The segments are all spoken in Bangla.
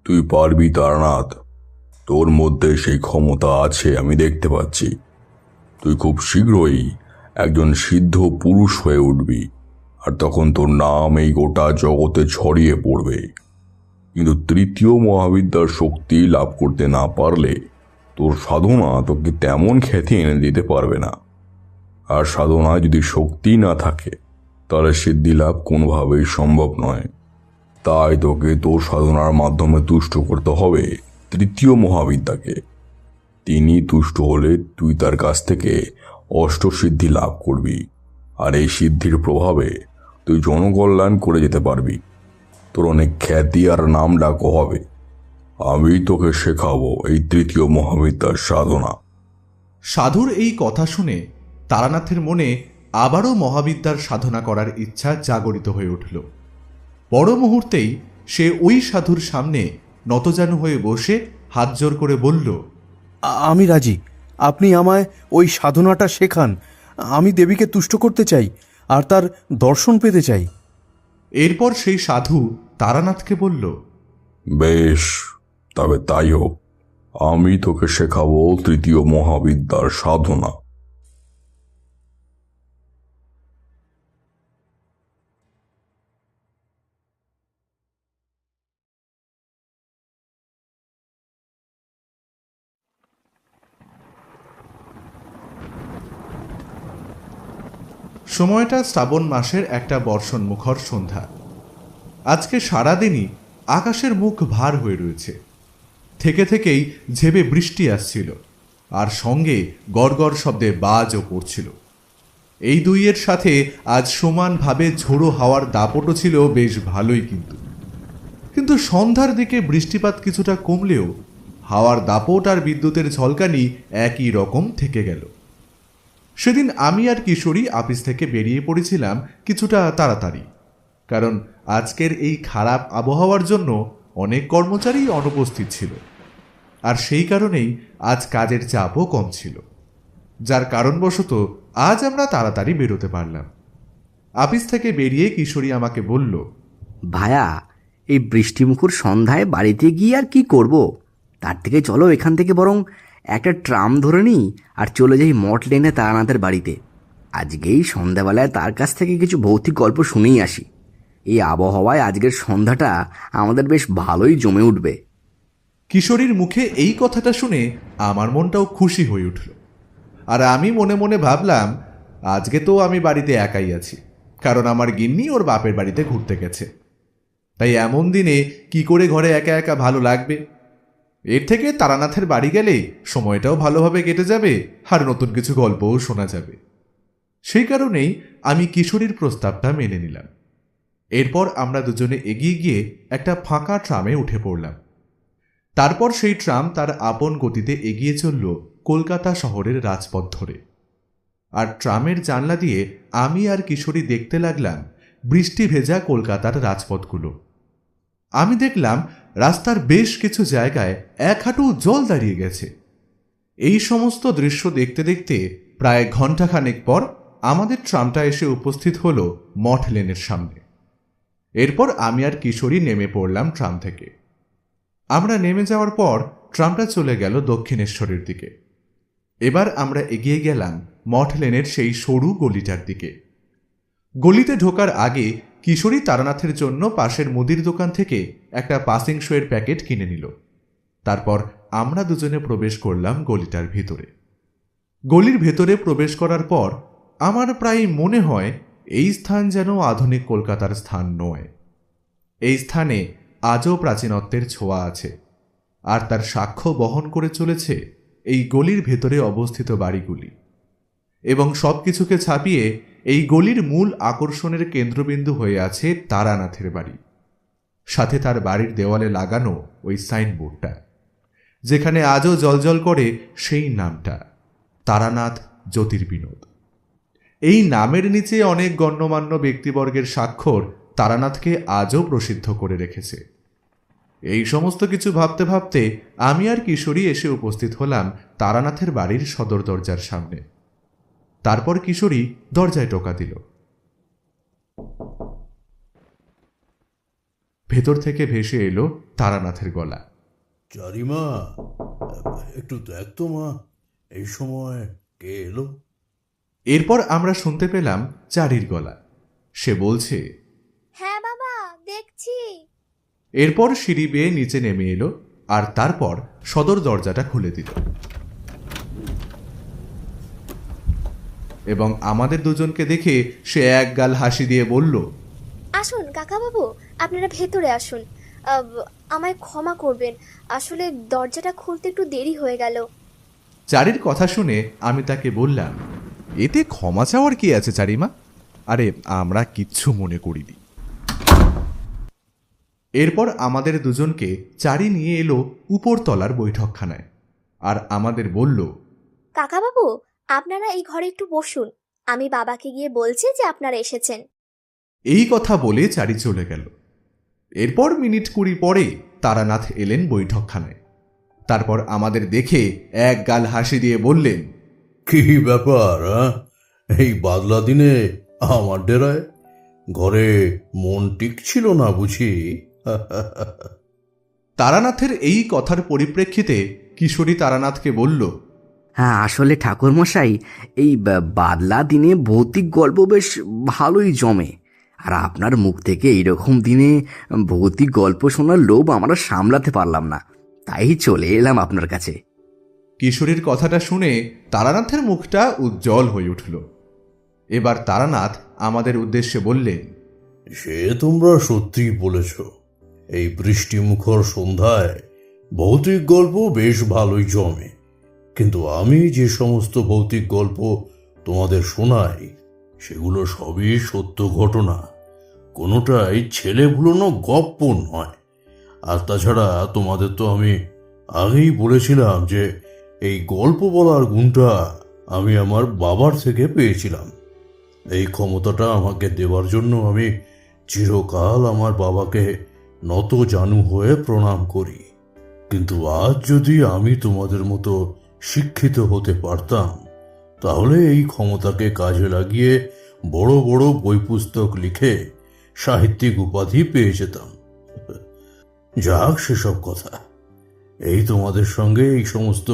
তুই পারবি তারানাথ। তোর মধ্যে সেই ক্ষমতা আছে, আমি দেখতে পাচ্ছি। তুই খুব শীঘ্রই একজন সিদ্ধ পুরুষ হয়ে উঠবি, আর তখন তোর নাম এই গোটা জগতে ছড়িয়ে পড়বে। কিন্তু তৃতীয় মহাবিদ্যার শক্তি লাভ করতে না পারলে তোর সাধনা তোকে তেমন খ্যাতি এনে দিতে পারবে না। আর সাধনায় যদি শক্তি না থাকে তাহলে সিদ্ধি লাভ কোনোভাবেই সম্ভব নয়। তাই তোকে তোর সাধনার মাধ্যমে তুষ্ট করতে হবে তৃতীয় মহাবিদ্যাকে। তিনি তুষ্ট হলে তুই তার কাছ থেকে অষ্টসিদ্ধি লাভ করবি, আর এই সিদ্ধির প্রভাবে তুই জনকল্যাণ করে যেতে পারবি। তোর অনেক খ্যাতি আর নাম ডাকও হবে। আমি তোকে শেখাবো এই তৃতীয় মহাবিদ্যার সাধনা। সাধুর এই কথা শুনে তারানাথের মনে আবারও মহাবিদ্যার সাধনা করার ইচ্ছা জাগরিত হয়ে উঠল। পর মুহূর্তেই সে ওই সাধুর সামনে নতজানু হয়ে বসে হাত জোর করে বলল, আমি রাজি। আপনি আমায় ওই সাধনাটা শেখান। আমি দেবীকে তুষ্ট করতে চাই, আর তার দর্শন পেতে চাই। এরপর সেই সাধু তারানাথকে বলল, বেশ, তবে তাই হোক। আমি তোকে শেখাবো তৃতীয় মহাবিদ্যার সাধনা। সময়টা শ্রাবণ মাসের একটা বর্ষণমুখর সন্ধ্যা। আজকে সারাদিনই আকাশের মুখ ভার হয়ে রয়েছে। থেকে থেকেই ঝেবে বৃষ্টি আসছিল, আর সঙ্গে গড়গড় শব্দে বাজও পড়ছিল। এই দুইয়ের সাথে আজ সমানভাবে ঝোড়ো হাওয়ার দাপটও ছিল বেশ ভালোই। কিন্তু সন্ধ্যার দিকে বৃষ্টিপাত কিছুটা কমলেও হাওয়ার দাপট আর বিদ্যুতের ঝলকানি একই রকম থেকে গেল। সেদিন আমি আর কিশোরী অফিস থেকে বেরিয়ে পড়েছিলাম কিছুটা তাড়াতাড়ি, কারণ আজকের এই খারাপ আবহাওয়ার জন্য অনেক কর্মচারী অনুপস্থিত ছিল, আর সেই কারণেই আজ কাজের চাপও কম ছিল, যার কারণবশত আজ আমরা তাড়াতাড়ি বেরোতে পারলাম। অফিস থেকে বেরিয়ে কিশোরী আমাকে বলল, ভায়া, এই বৃষ্টিমুখর সন্ধ্যায় বাড়িতে গিয়ে আর কি করব? তার থেকে চলো এখান থেকে বরং একটা ট্রাম ধরে নিই আর চলে যাই মঠ লেনে তারানাথের বাড়িতে। আজকেই সন্ধ্যাবেলায় তার কাছ থেকে কিছু ভৌতিক গল্প শুনেই আসি। এই আবহাওয়ায় আজকের সন্ধ্যাটা আমাদের বেশ ভালোই জমে উঠবে। কিশোরীর মুখে এই কথাটা শুনে আমার মনটাও খুশি হয়ে উঠল, আর আমি মনে মনে ভাবলাম, আজকে তো আমি বাড়িতে একাই আছি, কারণ আমার গিন্নি ওর বাপের বাড়িতে ঘুরতে গেছে। তাই এমন দিনে কি করে ঘরে একা একা ভালো লাগবে? এর থেকে তারানাথের বাড়ি গেলে সময়টাও ভালোভাবে কেটে যাবে, আর নতুন কিছু গল্পও শোনা যাবে। সেই কারণেই আমি কিশোরীর প্রস্তাবটা মেনে নিলাম। এরপর আমরা দুজনে এগিয়ে গিয়ে একটা ফাঁকা ট্রামে উঠে পড়লাম। তারপর সেই ট্রাম তার আপন গতিতে এগিয়ে চলল কলকাতা শহরের রাজপথ ধরে। আর ট্রামের জানলা দিয়ে আমি আর কিশোরী দেখতে লাগলাম বৃষ্টি ভেজা কলকাতার রাজপথগুলো। আমি দেখলাম রাস্তার বেশ কিছু জায়গায় এক হাঁটু জল দাঁড়িয়ে গেছে। এই সমস্ত দৃশ্য দেখতে দেখতে প্রায় ঘণ্টাখানেক পর আমাদের ট্রামটা এসে উপস্থিত হলো মঠ লেনের সামনে। এরপর আমি আর কিশোরী নেমে পড়লাম ট্রাম থেকে। আমরা নেমে যাওয়ার পর ট্রামটা চলে গেল দক্ষিণেশ্বরের দিকে। এবার আমরা এগিয়ে গেলাম মঠ লেনের সেই সরু গলিটার দিকে। গলিতে ঢোকার আগে কিশোরী তারানাথের জন্য পাশের মুদির দোকান থেকে একটা পাসিং শোয়ের প্যাকেট কিনে নিল। তারপর আমরা দুজনে প্রবেশ করলাম গলিটার ভিতরে। গলির ভেতরে প্রবেশ করার পর আমার প্রায় মনে হয় এই স্থান যেন আধুনিক কলকাতার স্থান নয়। এই স্থানে আজও প্রাচীনত্বের ছোঁয়া আছে, আর তার সাক্ষ্য বহন করে চলেছে এই গলির ভেতরে অবস্থিত বাড়িগুলি। এবং সবকিছুকে ছাপিয়ে এই গলির মূল আকর্ষণের কেন্দ্রবিন্দু হয়ে আছে তারানাথের বাড়ি, সাথে তার বাড়ির দেওয়ালে লাগানো ওই সাইনবোর্ডটা, যেখানে আজও জলজল করে সেই নামটা, তারানাথ জ্যোতির্বিনোদ। এই নামের নিচে অনেক গণ্যমান্য ব্যক্তিবর্গের স্বাক্ষর তারানাথকে আজও প্রসিদ্ধ করে রেখেছে। এই সমস্ত কিছু ভাবতে ভাবতে আমি আর কিশোরী এসে উপস্থিত হলাম তারানাথের বাড়ির সদর দরজার সামনে। তারপর কিশোরী দরজায় টোকা দিল। ভেতর থেকে ভেসে এলো তারানাথের গলা। চারিমা, একটু দেখ তো মা, এই সময় কে এলো? এরপর আমরা শুনতে পেলাম চারির গলা। সে বলছে, হ্যাঁ বাবা, দেখছি। এরপর সিঁড়ি বেয়ে নিচে নেমে এলো আর তারপর সদর দরজাটা খুলে দিল এবং আমাদের দুজনকে দেখে সে এক গাল হাসি দিয়ে বলল, আসুন কাকাবাবু, আপনারা ভেতরে আসুন। আমায় ক্ষমা করবেন, আসলে দরজাটা খুলতে একটু দেরি হয়ে গেল। চারির কথা শুনে আমি তাকে বললাম, এতে ক্ষমা চাওয়ার কি আছে চারিমা? আরে আমরা কিচ্ছু মনে করিনি। এরপর আমাদের দুজনকে চারি নিয়ে এলো উপরতলার বৈঠকখানায় আর আমাদের বলল, কাকাবাবু, আপনারা এই ঘরে একটু বসুন, আমি বাবাকে গিয়ে বলছি যে আপনারা এসেছেন। এই কথা বলে চারি চলে গেল। এরপর মিনিট 20 পরে তারানাথ এলেন বৈঠকখানায়। তারপর আমাদের দেখে এক গাল হাসি দিয়ে বললেন, কি ব্যাপার? এই বাদলা দিনে আমার ডেরায়? ঘরে মন টিকছিল না বুঝি? তারানাথের এই কথার পরিপ্রেক্ষিতে কিশোরী তারানাথকে বলল, হ্যাঁ, আসলে ঠাকুরমশাই, এই বাদলা দিনে ভৌতিক গল্প বেশ ভালোই জমে। আর আপনার মুখ থেকে এইরকম দিনে ভৌতিক গল্প শোনার লোভ আমরা সামলাতে পারলাম না, তাই চলে এলাম আপনার কাছে। কিশোরীর কথাটা শুনে তারানাথের মুখটা উজ্জ্বল হয়ে উঠল। এবার তারানাথ আমাদের উদ্দেশ্যে বললেন, সে তোমরা সত্যিই বলেছ, এই বৃষ্টিমুখর সন্ধ্যায় ভৌতিক গল্প বেশ ভালোই জমে। কিন্তু আমি যে সমস্ত ভৌতিক গল্প তোমাদের শোনাই সেগুলো সবই সত্য ঘটনা, কোনোটাই ছেলে ভুলোনো গপ্প নয়। আর তাছাড়া তোমাদের তো আমি আগেই বলেছিলাম যে এই গল্প বলার গুণটা আমি আমার বাবার থেকে পেয়েছিলাম। এই ক্ষমতাটা আমাকে দেওয়ার জন্য আমি চিরকাল আমার বাবাকে নত জানু হয়ে প্রণাম করি। কিন্তু আজ যদি আমি তোমাদের মতো শিক্ষিত হতে পারতাম, তাহলে এই ক্ষমতাকে কাজে লাগিয়ে বড় বড় বই পুস্তক লিখে সাহিত্যিক উপাধি পেয়ে যেতাম। যাক, সেসব কথা। এই তোমাদের সঙ্গে এই সমস্ত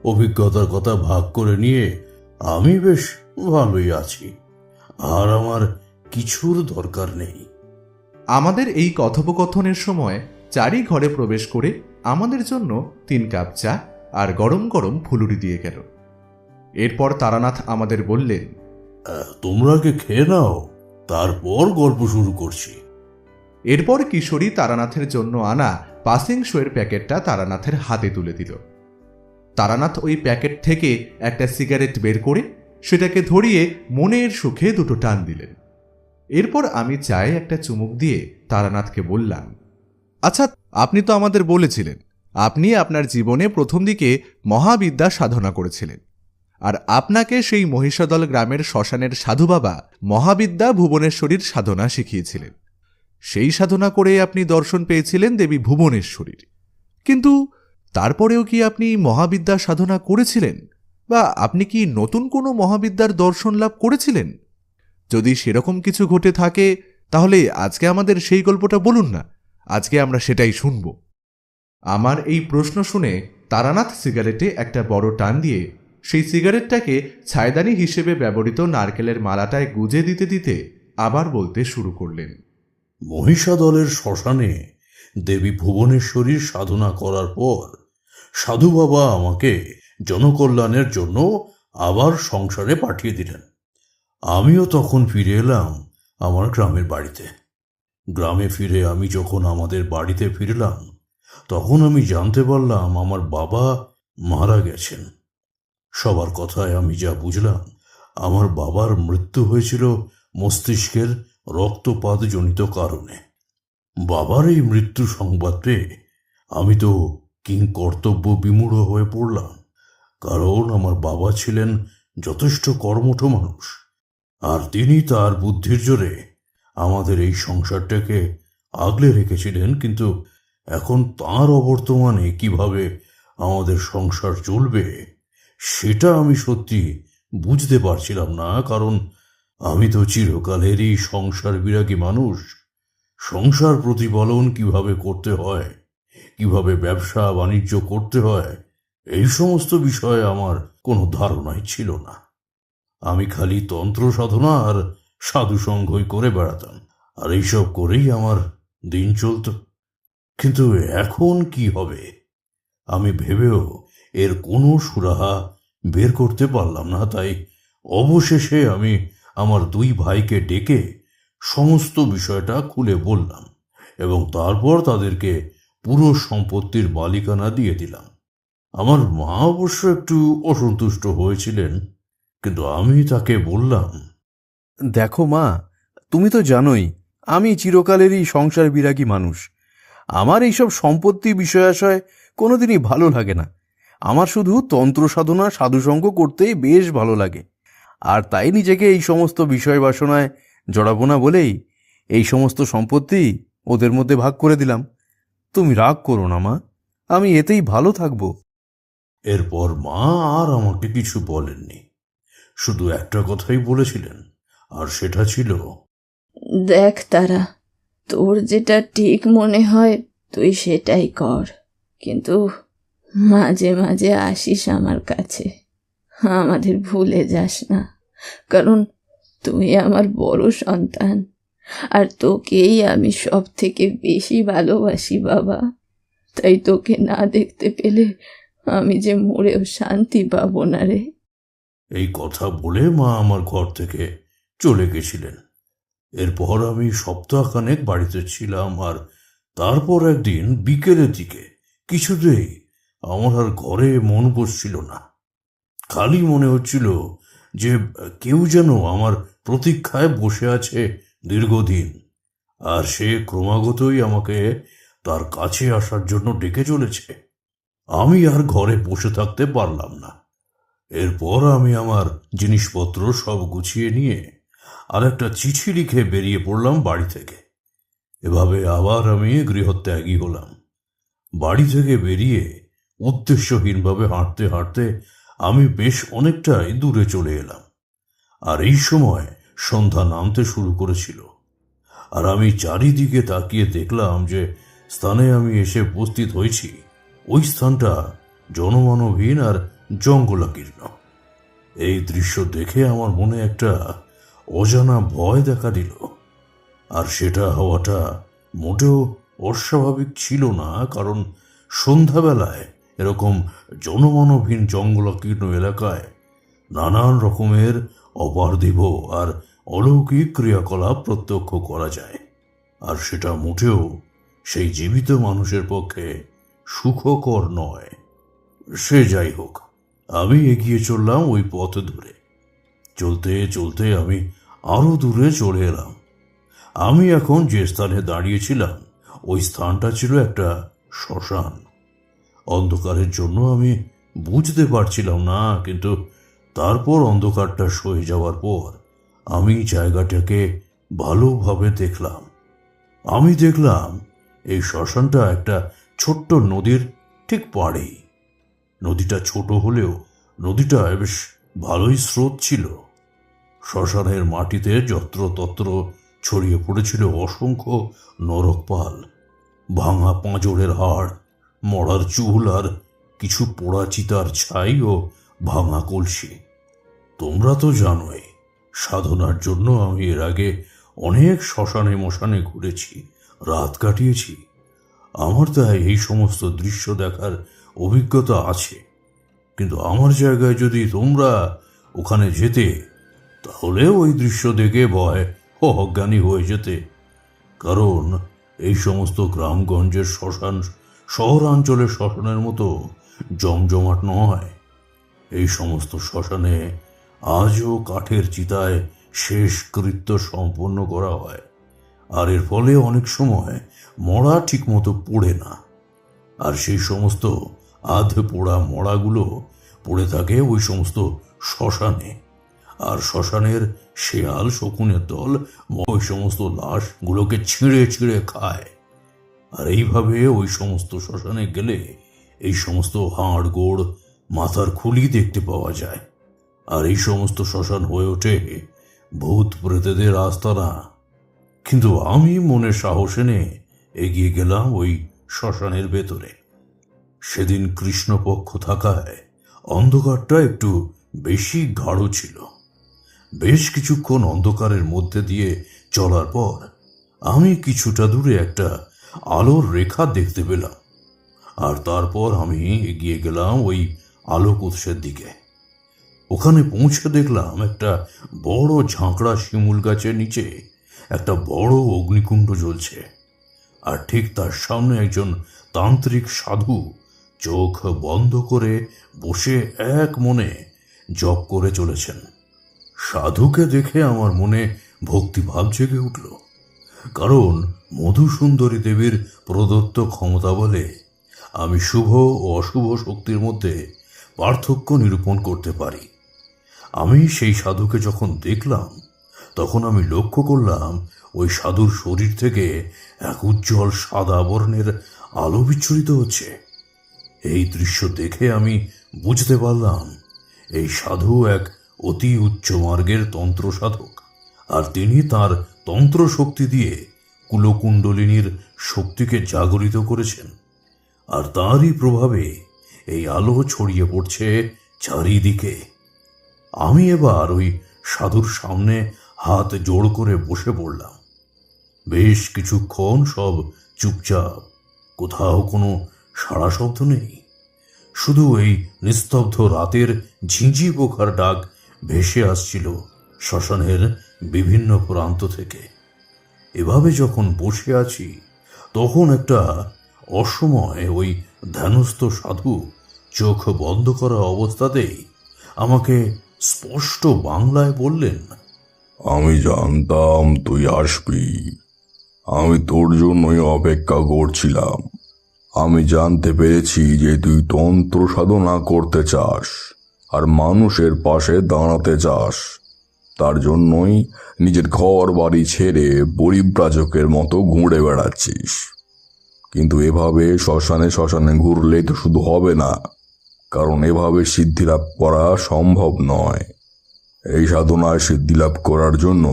অভিজ্ঞতার কথা ভাগ করে নিয়ে আমি বেশ ভালোই আছি, আর আমার কিছুর দরকার নেই। আমাদের এই কথোপকথনের সময় চারি ঘরে প্রবেশ করে আমাদের জন্য 3 কাপ চা আর গরম গরম ফুলুরি দিয়ে গেল। এরপর তারানাথ আমাদের বললেন, তোমরা কি খেয়ে নাও, তারপর গল্প শুরু করছি। এরপর কিশোরী তারানাথের জন্য আনা পাসিং শোয়ের প্যাকেটটা তারানাথের হাতে তুলে দিল। তারানাথ ওই প্যাকেট থেকে একটা সিগারেট বের করে সেটাকে ধরিয়ে মনের সুখে 2টো টান দিলেন। এরপর আমি চায়ে একটা চুমুক দিয়ে তারানাথকে বললাম, আচ্ছা, আপনি তো আমাদের বলেছিলেন আপনি আপনার জীবনে প্রথম দিকে মহাবিদ্যা সাধনা করেছিলেন, আর আপনাকে সেই মহিষাদল গ্রামের শ্মশানের সাধু বাবা মহাবিদ্যা ভুবনেশ্বরীর সাধনা শিখিয়েছিলেন। সেই সাধনা করে আপনি দর্শন পেয়েছিলেন দেবী ভুবনেশ্বরীর। কিন্তু তারপরেও কি আপনি মহাবিদ্যা সাধনা করেছিলেন, বা আপনি কি নতুন কোনো মহাবিদ্যার দর্শন লাভ করেছিলেন? যদি সেরকম কিছু ঘটে থাকে তাহলে আজকে আমাদের সেই গল্পটা বলুন না, আজকে আমরা সেটাই শুনব। আমার এই প্রশ্ন শুনে তারানাথ সিগারেটে একটা বড় টান দিয়ে সেই সিগারেটটাকে ছায়দানি হিসেবে ব্যবহৃত নারকেলের মালাটায় গুজে দিতে দিতে আবার বলতে শুরু করলেন, মহিষাদলের শ্মশানে দেবী ভুবনেশ্বরীর সাধনা করার পর সাধু বাবা আমাকে জনকল্যাণের জন্য আবার সংসারে পাঠিয়ে দিলেন। আমিও তখন ফিরে এলাম আমার গ্রামের বাড়িতে। গ্রামে ফিরে আমি যখন আমাদের বাড়িতে ফিরলাম, তখন আমি জানতে পারলাম আমার বাবা মারা গেছেন। সবার কথায় আমি যা বুঝলাম, আমার বাবার মৃত্যু হয়েছিল মস্তিষ্কের রক্তপাতজনিত কারণে। বাবার এই মৃত্যু সংবাদ পেয়ে আমি তো কিংকর্তব্য বিমূঢ় হয়ে পড়লাম, কারণ আমার বাবা ছিলেন যথেষ্ট কর্মঠ মানুষ, আর তিনি তার বুদ্ধির জোরে আমাদের এই সংসারটাকে আগলে রেখেছিলেন। কিন্তু এখন তাঁর অবর্তমানে কিভাবে আমাদের সংসার চলবে সেটা আমি সত্যি বুঝতে পারছিলাম না, কারণ আমি তো চিরকালেরই সংসার বিরাগী মানুষ। সংসার প্রতিপালন কিভাবে করতে হয়, কিভাবে ব্যবসা বাণিজ্য করতে হয়, এই সমস্ত বিষয়ে আমার কোনো ধারণাই ছিল না। আমি খালি তন্ত্র সাধনা আর সাধুসঙ্গই করে বেড়াতাম, আর এইসব করেই আমার দিন চলত। কিন্তু এখন কি হবে আমি ভেবেও এর কোনো সুরাহা বের করতে পারলাম না। তাই অবশেষে আমি আমার দুই ভাইকে ডেকে সমস্ত বিষয়টা খুলে বললাম এবং তারপর তাদেরকে পুরো সম্পত্তির মালিকানা দিয়ে দিলাম। আমার মা অবশ্য একটু অসন্তুষ্ট হয়েছিলেন, কিন্তু আমি তাকে বললাম, দেখো মা, তুমি তো জানোই আমি চিরকালেরই সংসার বিরাগী মানুষ। আমার এইসব সম্পত্তি বিষয়াশয় কোনোদিনই ভালো লাগে না। আমার শুধু তন্ত্র সাধনা সাধুসঙ্গ করতেই বেশ ভালো লাগে, আর তাই নিজেকে এই সমস্ত বিষয় বাসনায় জড়াবো না বলেই এই সমস্ত সম্পত্তি ওদের মধ্যে ভাগ করে দিলাম। তুমি রাগ করো না মা, আমি এতেই ভালো থাকবো। এরপর মা আর আমাকে কিছু বলেননি, শুধু একটা কথাই বলেছিলেন, আর সেটা ছিল, দেখ তারা, তোর যেটা ঠিক মনে হয় তুই সেটাই কর, কিন্তু মাঝে মাঝে আসিস আমার কাছে, আমাদের ভুলে যাস না, কারণ তুই আমার বড় সন্তান, আর তোকেই আমি সব থেকে বেশি ভালোবাসি বাবা। তাই তোকে না দেখতে পেলে আমি যে মরেও শান্তি পাবো না রে। এই কথা বলে মা আমার ঘর থেকে চলে গেছিলেন। এরপর আমি সপ্তাহখানেক বাড়িতে ছিলাম, আর তারপর একদিন বিকেলের দিকে কিছুতেই আমার আর ঘরে মন বসছিল না। খালি মনে হচ্ছিল যে কেউ যেন আমার প্রতীক্ষায় বসে আছে দীর্ঘদিন, আর সে ক্রমাগতই আমাকে তার কাছে আসার জন্য ডেকে চলেছে। আমি আর ঘরে বসে থাকতে পারলাম না। এরপর আমি আমার জিনিসপত্র সব গুছিয়ে নিয়ে আর একটা চিঠি লিখে বেরিয়ে পড়লাম বাড়ি থেকে। এভাবে আবার আমি গৃহত্যাগী হলাম। বাড়ি থেকে বেরিয়ে উদ্দেশ্যহীনভাবে হাঁটতে হাঁটতে আমি বেশ অনেকটাই দূরে চলে এলাম, আর এই সময় সন্ধ্যা নামতে শুরু করেছিল। আর আমি চারিদিকে তাকিয়ে দেখলাম যে স্থানে আমি এসে উপস্থিত হয়েছি, ওই স্থানটা জনমানবহীন আর জঙ্গলাকীর্ণ। এই দৃশ্য দেখে আমার মনে একটা অজানা ভয় দেখা দিল, আর সেটা হওয়াটা মোটেও অস্বাভাবিক ছিল না, কারণ সন্ধ্যাবেলায় এরকম জনমানবহীন জঙ্গলাকীর্ণ এলাকায় নানান রকমের অপার্থিব আর অলৌকিক ক্রিয়াকলাপ প্রত্যক্ষ করা যায়, আর সেটা মোটেও সেই জীবিত মানুষের পক্ষে সুখকর নয়। সে যাই হোক, আমি এগিয়ে চললাম ওই পথ ধরে। চলতে চলতে আমি আরো দূরে চলে এলাম। আমি এখন যে স্থানে দাঁড়িয়েছিলাম ওই স্থানটা ছিল একটা শ্মশান। অন্ধকারের জন্য আমি বুঝতে পারছিলাম না, কিন্তু তারপর অন্ধকারটা সয়ে যাওয়ার পর আমি জায়গাটাকে ভালোভাবে দেখলাম। আমি দেখলাম এই শ্মশানটা একটা ছোট্ট নদীর ঠিক পাড়েই। নদীটা ছোট হলেও নদীটা বেশ ভালোই স্রোত ছিল। শ্মশানের মাটিতে যত্রতত্র ছড়িয়ে পড়েছিল অসংখ্য নরকপাল, ভাঙা পাঁজরের হাড়, মরার চুল আর কিছু পোড়া চিতার ছাই ও ভাঙা কলসি। তোমরা তো জানোই, সাধনার জন্য আমি এর আগে অনেক শ্মশানে মশানে ঘুরেছি, রাত কাটিয়েছি। আমার তাই এই সমস্ত দৃশ্য দেখার অভিজ্ঞতা আছে, কিন্তু আমার জায়গায় যদি তোমরা ওখানে যেতে, তাহলে ওই দৃশ্য দেখে ভয় অজ্ঞানী হয়ে যেতে। কারণ এই সমস্ত গ্রামগঞ্জের শ্মশান শহরাঞ্চলের শ্মশানের মতো জমজমাট নয়। এই সমস্ত শ্মশানে আজও কাঠের চিতায় শেষ কৃত্য সম্পন্ন করা হয়, আর এর ফলে অনেক সময় মরা ঠিকমতো পড়ে না, আর সেই সমস্ত আধ পোড়া মরাগুলো পড়ে থাকে ওই সমস্ত শ্মশানে। আর শ্মশানের শেয়াল শকুনের দল ওই সমস্ত লাশগুলোকে ছিঁড়ে ছিঁড়ে খায়। আর এইভাবে ওই সমস্ত শ্মশানে গেলে এই সমস্ত হাড় গোড় মাথার খুলি দেখতে পাওয়া যায়। আর এই সমস্ত শ্মশান হয়ে ওঠে ভূত প্রেতেদের আস্তানা। কিন্তু আমি মনে সাহস এনে এগিয়ে গেলাম ওই শ্মশানের ভেতরে। সেদিন কৃষ্ণপক্ষ থাকায় অন্ধকারটা একটু বেশি গাঢ় ছিল। বেশ কিছুক্ষণ অন্ধকারের মধ্যে দিয়ে চলার পর আমি কিছুটা দূরে একটা আলোর রেখা দেখতে পেলাম, আর তারপর আমি এগিয়ে গেলাম ওই আলোক উৎসের দিকে। ওখানে পৌঁছে দেখলাম একটা বড় ঝাঁকড়া শিমুল গাছের নিচে একটা বড় অগ্নিকুণ্ড জ্বলছে, আর ঠিক তার সামনে একজন তান্ত্রিক সাধু চোখ বন্ধ করে বসে এক মনে জপ করে চলেছেন। সাধুকে দেখে আমার মনে ভক্তিভাব জেগে উঠল, কারণ মধুসুন্দরী দেবীর প্রদত্ত ক্ষমতা বলে আমি শুভ ও অশুভ শক্তির মধ্যে পার্থক্য নিরূপণ করতে পারি। আমি সেই সাধুকে যখন দেখলাম, তখন আমি লক্ষ্য করলাম ওই সাধুর শরীর থেকে এক উজ্জ্বল সাদা বর্ণের আলো বিচ্ছুরিত হচ্ছে। এই দৃশ্য দেখে আমি বুঝতে পারলাম এই সাধু এক অতি উচ্চ মার্গের তন্ত্র সাধক, আর তিনি তার তন্ত্র শক্তি দিয়ে কুলকুণ্ডলিনীর শক্তিকে জাগরিত করেছেন, আর তারই প্রভাবে এই আলো ছড়িয়ে পড়ছে চারিদিকে। আমি এবার ওই সাধুর সামনে হাত জোড় করে বসে পড়লাম। বেশ কিছুক্ষণ সব চুপচাপ, কোথাও কোনো সাড়া শব্দ নেই। শুধু এই নিস্তব্ধ রাতের ঝিঁঝি পোকার ডাক ভেসে আসছিল শ্মশানের বিভিন্ন প্রান্ত থেকে। এভাবে যখন বসে আছি, তখন একটা অসময়ে ওই ধ্যানস্থ সাধু চোখ বন্ধ করা অবস্থাতেই আমাকে স্পষ্ট বাংলায় বললেন, আমি জানতাম তুই আসবি। আমি তোর জন্যই অপেক্ষা করছিলাম। আমি জানতে পেরেছি যে তুই তন্ত্র সাধনা করতে চাস আর মানুষের পাশে দাঁড়াতে চাস। তার জন্যই নিজের ঘর বাড়ি ছেড়ে পরিব্রাজকের মতো ঘুরে বেড়াচ্ছিস। কিন্তু এভাবে শ্মশানে শ্মশানে ঘুরলে তো শুধু হবে না, কারণ এভাবে সিদ্ধিলাভ করা সম্ভব নয়। এই সাধনায় সিদ্ধিলাভ করার জন্য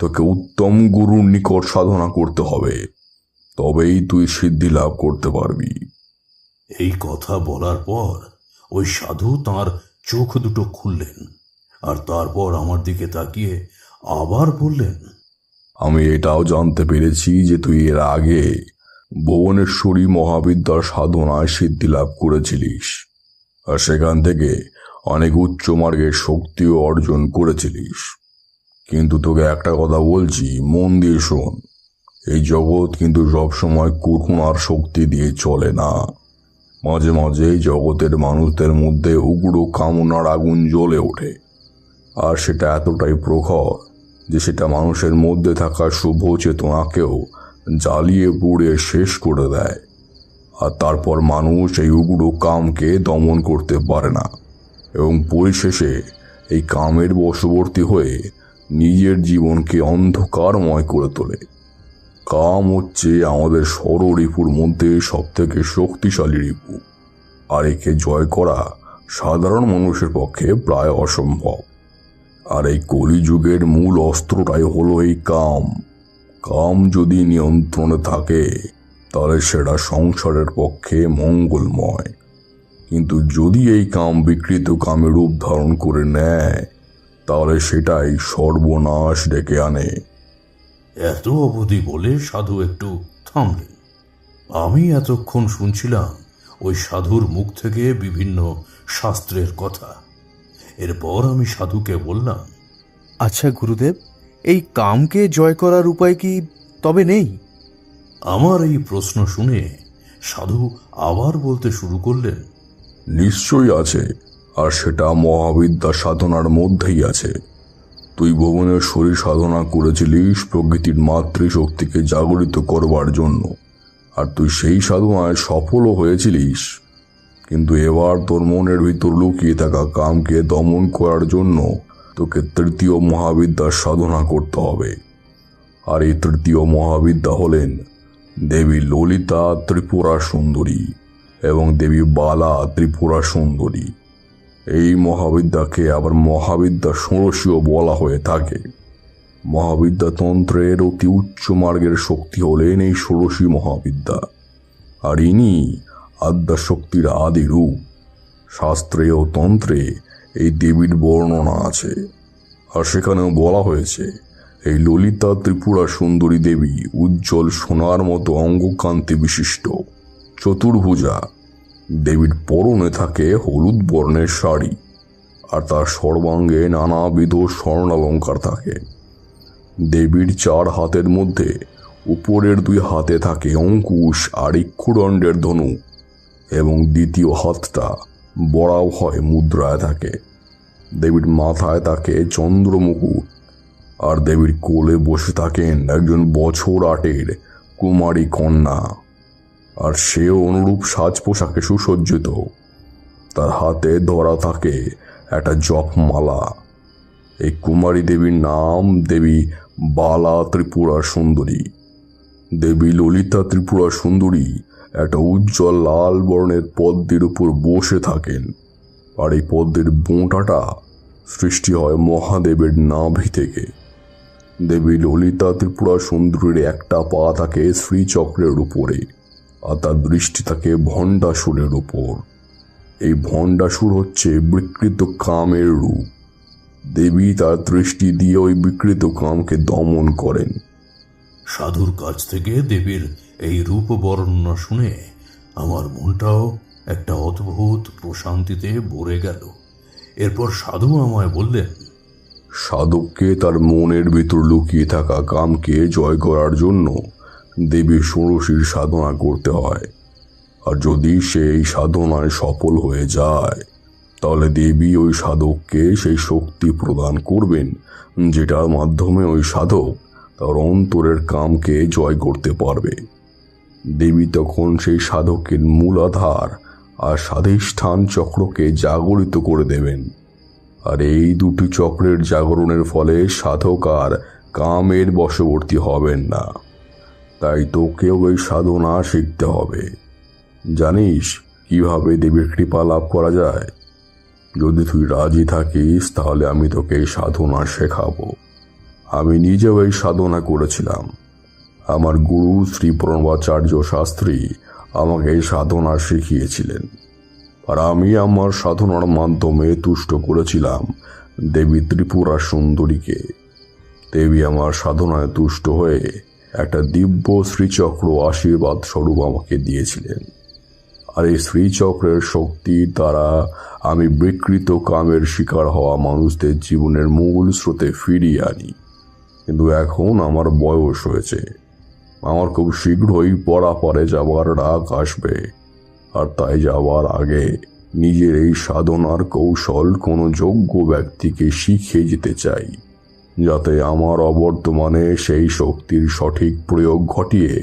তোকে উত্তম গুরুর নিকট সাধনা করতে হবে, তবেই তুই সিদ্ধি লাভ করতে পারবি। এই কথা বলার পর ওই সাধু তার চোখ দুটো খুললেন, আর তারপর আমার দিকে তাকিয়ে আবার বললেন, আমি এটাও জানতে পেরেছি যে তুই এর আগে ভুবনেশ্বরী মহাবিদ্যার সাধনায় সিদ্ধি লাভ করেছিলিস, আর সেখান থেকে অনেক উচ্চ মার্গের শক্তিও অর্জন করেছিলিস। কিন্তু তোকে একটা কথা বলছি, মন দিয়ে শোন। এই জগৎ কিন্তু সবসময় করুণার শক্তি দিয়ে চলে না। মাঝে মাঝে জগতের মানুষদের মধ্যে উগ্র কামনার আগুন জ্বলে ওঠে, আর সেটা এতটাই প্রখর যে সেটা মানুষের মধ্যে থাকা শুভ চেতনাকেও জ্বালিয়ে পুড়ে শেষ করে দেয়। আর তারপর মানুষ এই উগ্র কামকে দমন করতে পারে না, এবং পরিশেষে এই কামের বশবর্তী হয়ে নিজের জীবনকে অন্ধকারময় করে তোলে। কাম হচ্ছে আমাদের ষড়রিপুর মধ্যে সবথেকে শক্তিশালী রিপু, আর একে জয় করা সাধারণ মানুষের পক্ষে প্রায় অসম্ভব। আর এই কলিযুগের মূল অস্ত্রটাই হলো এই কাম। কাম যদি নিয়ন্ত্রণে থাকে তাহলে সেটা সংসারের পক্ষে মঙ্গলময়, কিন্তু যদি এই কাম বিকৃত কামে রূপ ধারণ করে নেয় তাহলে সেটাই সর্বনাশ ডেকে আনে। এত অবধি বলে সাধু একটু থামলেন। আমি এতক্ষণ শুনছিলাম ওই সাধুর মুখ থেকে বিভিন্ন শাস্ত্রের কথা। এরপর আমি সাধুকে বললাম, আচ্ছা গুরুদেব, এই কামকে জয় করার উপায় কি তবে নেই? আমার এই প্রশ্ন শুনে সাধু আবার বলতে শুরু করলেন, নিশ্চয়ই আছে, আর সেটা মহাবিদ্যা সাধনার মধ্যেই আছে। তুই ভুবনেশ্বরী সাধনা করেছিলিস প্রকৃতির মাতৃশক্তিকে জাগরিত করবার জন্য, আর তুই সেই সাধনায় সফলও হয়েছিলিস। কিন্তু এবার তোর মনের ভিতর লুকিয়ে থাকা কামকে দমন করার জন্য তোকে তৃতীয় মহাবিদ্যার সাধনা করতে হবে। আর এই তৃতীয় মহাবিদ্যা হলেন দেবী ললিতা ত্রিপুরা সুন্দরী এবং দেবী বালা ত্রিপুরা সুন্দরী। এই মহাবিদ্যাকে আবার মহাবিদ্যা ষোড়শীও বলা হয়ে থাকে। মহাবিদ্যা তন্ত্রের অতি উচ্চ মার্গের শক্তি হলেন এই ষোড়শী মহাবিদ্যা, আর ইনি আদ্যাশক্তির আদি রূপ। শাস্ত্রে ও তন্ত্রে এই দেবীর বর্ণনা আছে, আর সেখানেও বলা হয়েছে এই ললিতা ত্রিপুরা সুন্দরী দেবী উজ্জ্বল সোনার মতো অঙ্গকান্তি বিশিষ্ট, চতুর্ভুজা। দেবীর পরনে থাকে হলুদ বর্ণের শাড়ি, আর তার সর্বাঙ্গে নানাবিধ স্বর্ণালঙ্কার থাকে। দেবীর 4 হাতের মধ্যে উপরের 2 হাতে থাকে অঙ্কুশ আর ইক্ষুদণ্ডের ধনু, এবং দ্বিতীয় হাতটা বড়াও হয় মুদ্রায় থাকে। দেবীর মাথায় থাকে চন্দ্রমুকুট, আর দেবীর কোলে বসে থাকেন একজন বছর 8-এর কুমারী কন্যা, আর সেও অনুরূপ সাজ পোশাকে সুসজ্জিত। তার হাতে ধরা থাকে একটা জপমালা। এই কুমারী দেবীর নাম দেবী বালা ত্রিপুরা সুন্দরী। দেবী ললিতা ত্রিপুরা সুন্দরী একটা উজ্জ্বল লাল বর্ণের পদ্মের উপর বসে থাকেন, আর এই পদ্মের বোঁটাটা সৃষ্টি হয় মহাদেবের নাভি থেকে। দেবী ললিতা ত্রিপুরা সুন্দরীর একটা পা থাকে শ্রীচক্রের উপরে, আর তার দৃষ্টি থাকে ভণ্ডাসুরের উপর। এই ভণ্ডাসুর হচ্ছে বিকৃত কামের রূপ। দেবী তার দৃষ্টি দিয়ে ওই বিকৃত কামকে দমন করেন। সাধুর কাছ থেকে দেবীর এই রূপ বর্ণনা শুনে আমার মনটাও একটা অদ্ভুত প্রশান্তিতে ভরে গেল। এরপর সাধু আমায় বললেন, সাধককে তার মনের ভিতর লুকিয়ে থাকা কামকে জয় করার জন্য দেবী ষোড়শীর সাধনা করতে হয়, আর যদি সে এই সাধনায় সফল হয়ে যায় তাহলে দেবী ওই সাধককে সেই শক্তি প্রদান করবেন, যেটার মাধ্যমে ওই সাধক তার অন্তরের কামকে জয় করতে পারবে। দেবী তখন সেই সাধকের মূলাধার আর স্বাধিষ্ঠান চক্রকে জাগরিত করে দেবেন, আর এই 2টি চক্রের জাগরণের ফলে সাধক আর কামের বশবর্তী হবেন না। তাই তোকেও এই সাধনা শিখতে হবে। জানিস কিভাবে দেবীর কৃপা লাভ করা যায়? যদি তুই রাজি থাকিস তাহলে আমি তোকে এই সাধনা শেখাবো। আমি নিজেও এই সাধনা করেছিলাম। আমার গুরু শ্রী প্রণবাচার্য শাস্ত্রী আমাকে এই সাধনা শিখিয়েছিলেন, আর আমি আমার সাধনার মাধ্যমে তুষ্ট করেছিলাম দেবী ত্রিপুরা সুন্দরীকে। দেবী আমার সাধনায় তুষ্ট হয়ে একটা দিব্য শ্রীচক্র আশীর্বাদ স্বরূপ আমাকে দিয়েছিলেন, আর এই শ্রীচক্রের শক্তির দ্বারা আমি বিকৃত কামের শিকার হওয়া মানুষদের জীবনের মূল স্রোতে ফিরিয়ে আনি। কিন্তু এখন আমার বয়স হয়েছে, আমার খুব শীঘ্রই পরাপারে যাবার ডাক আসবে, আর তাই যাওয়ার আগে নিজের এই সাধনার কৌশল কোনো যোগ্য ব্যক্তিকে শিখে যেতে চাই, যাতে আমার অবর্তমানে সেই শক্তির সঠিক প্রয়োগ ঘটিয়ে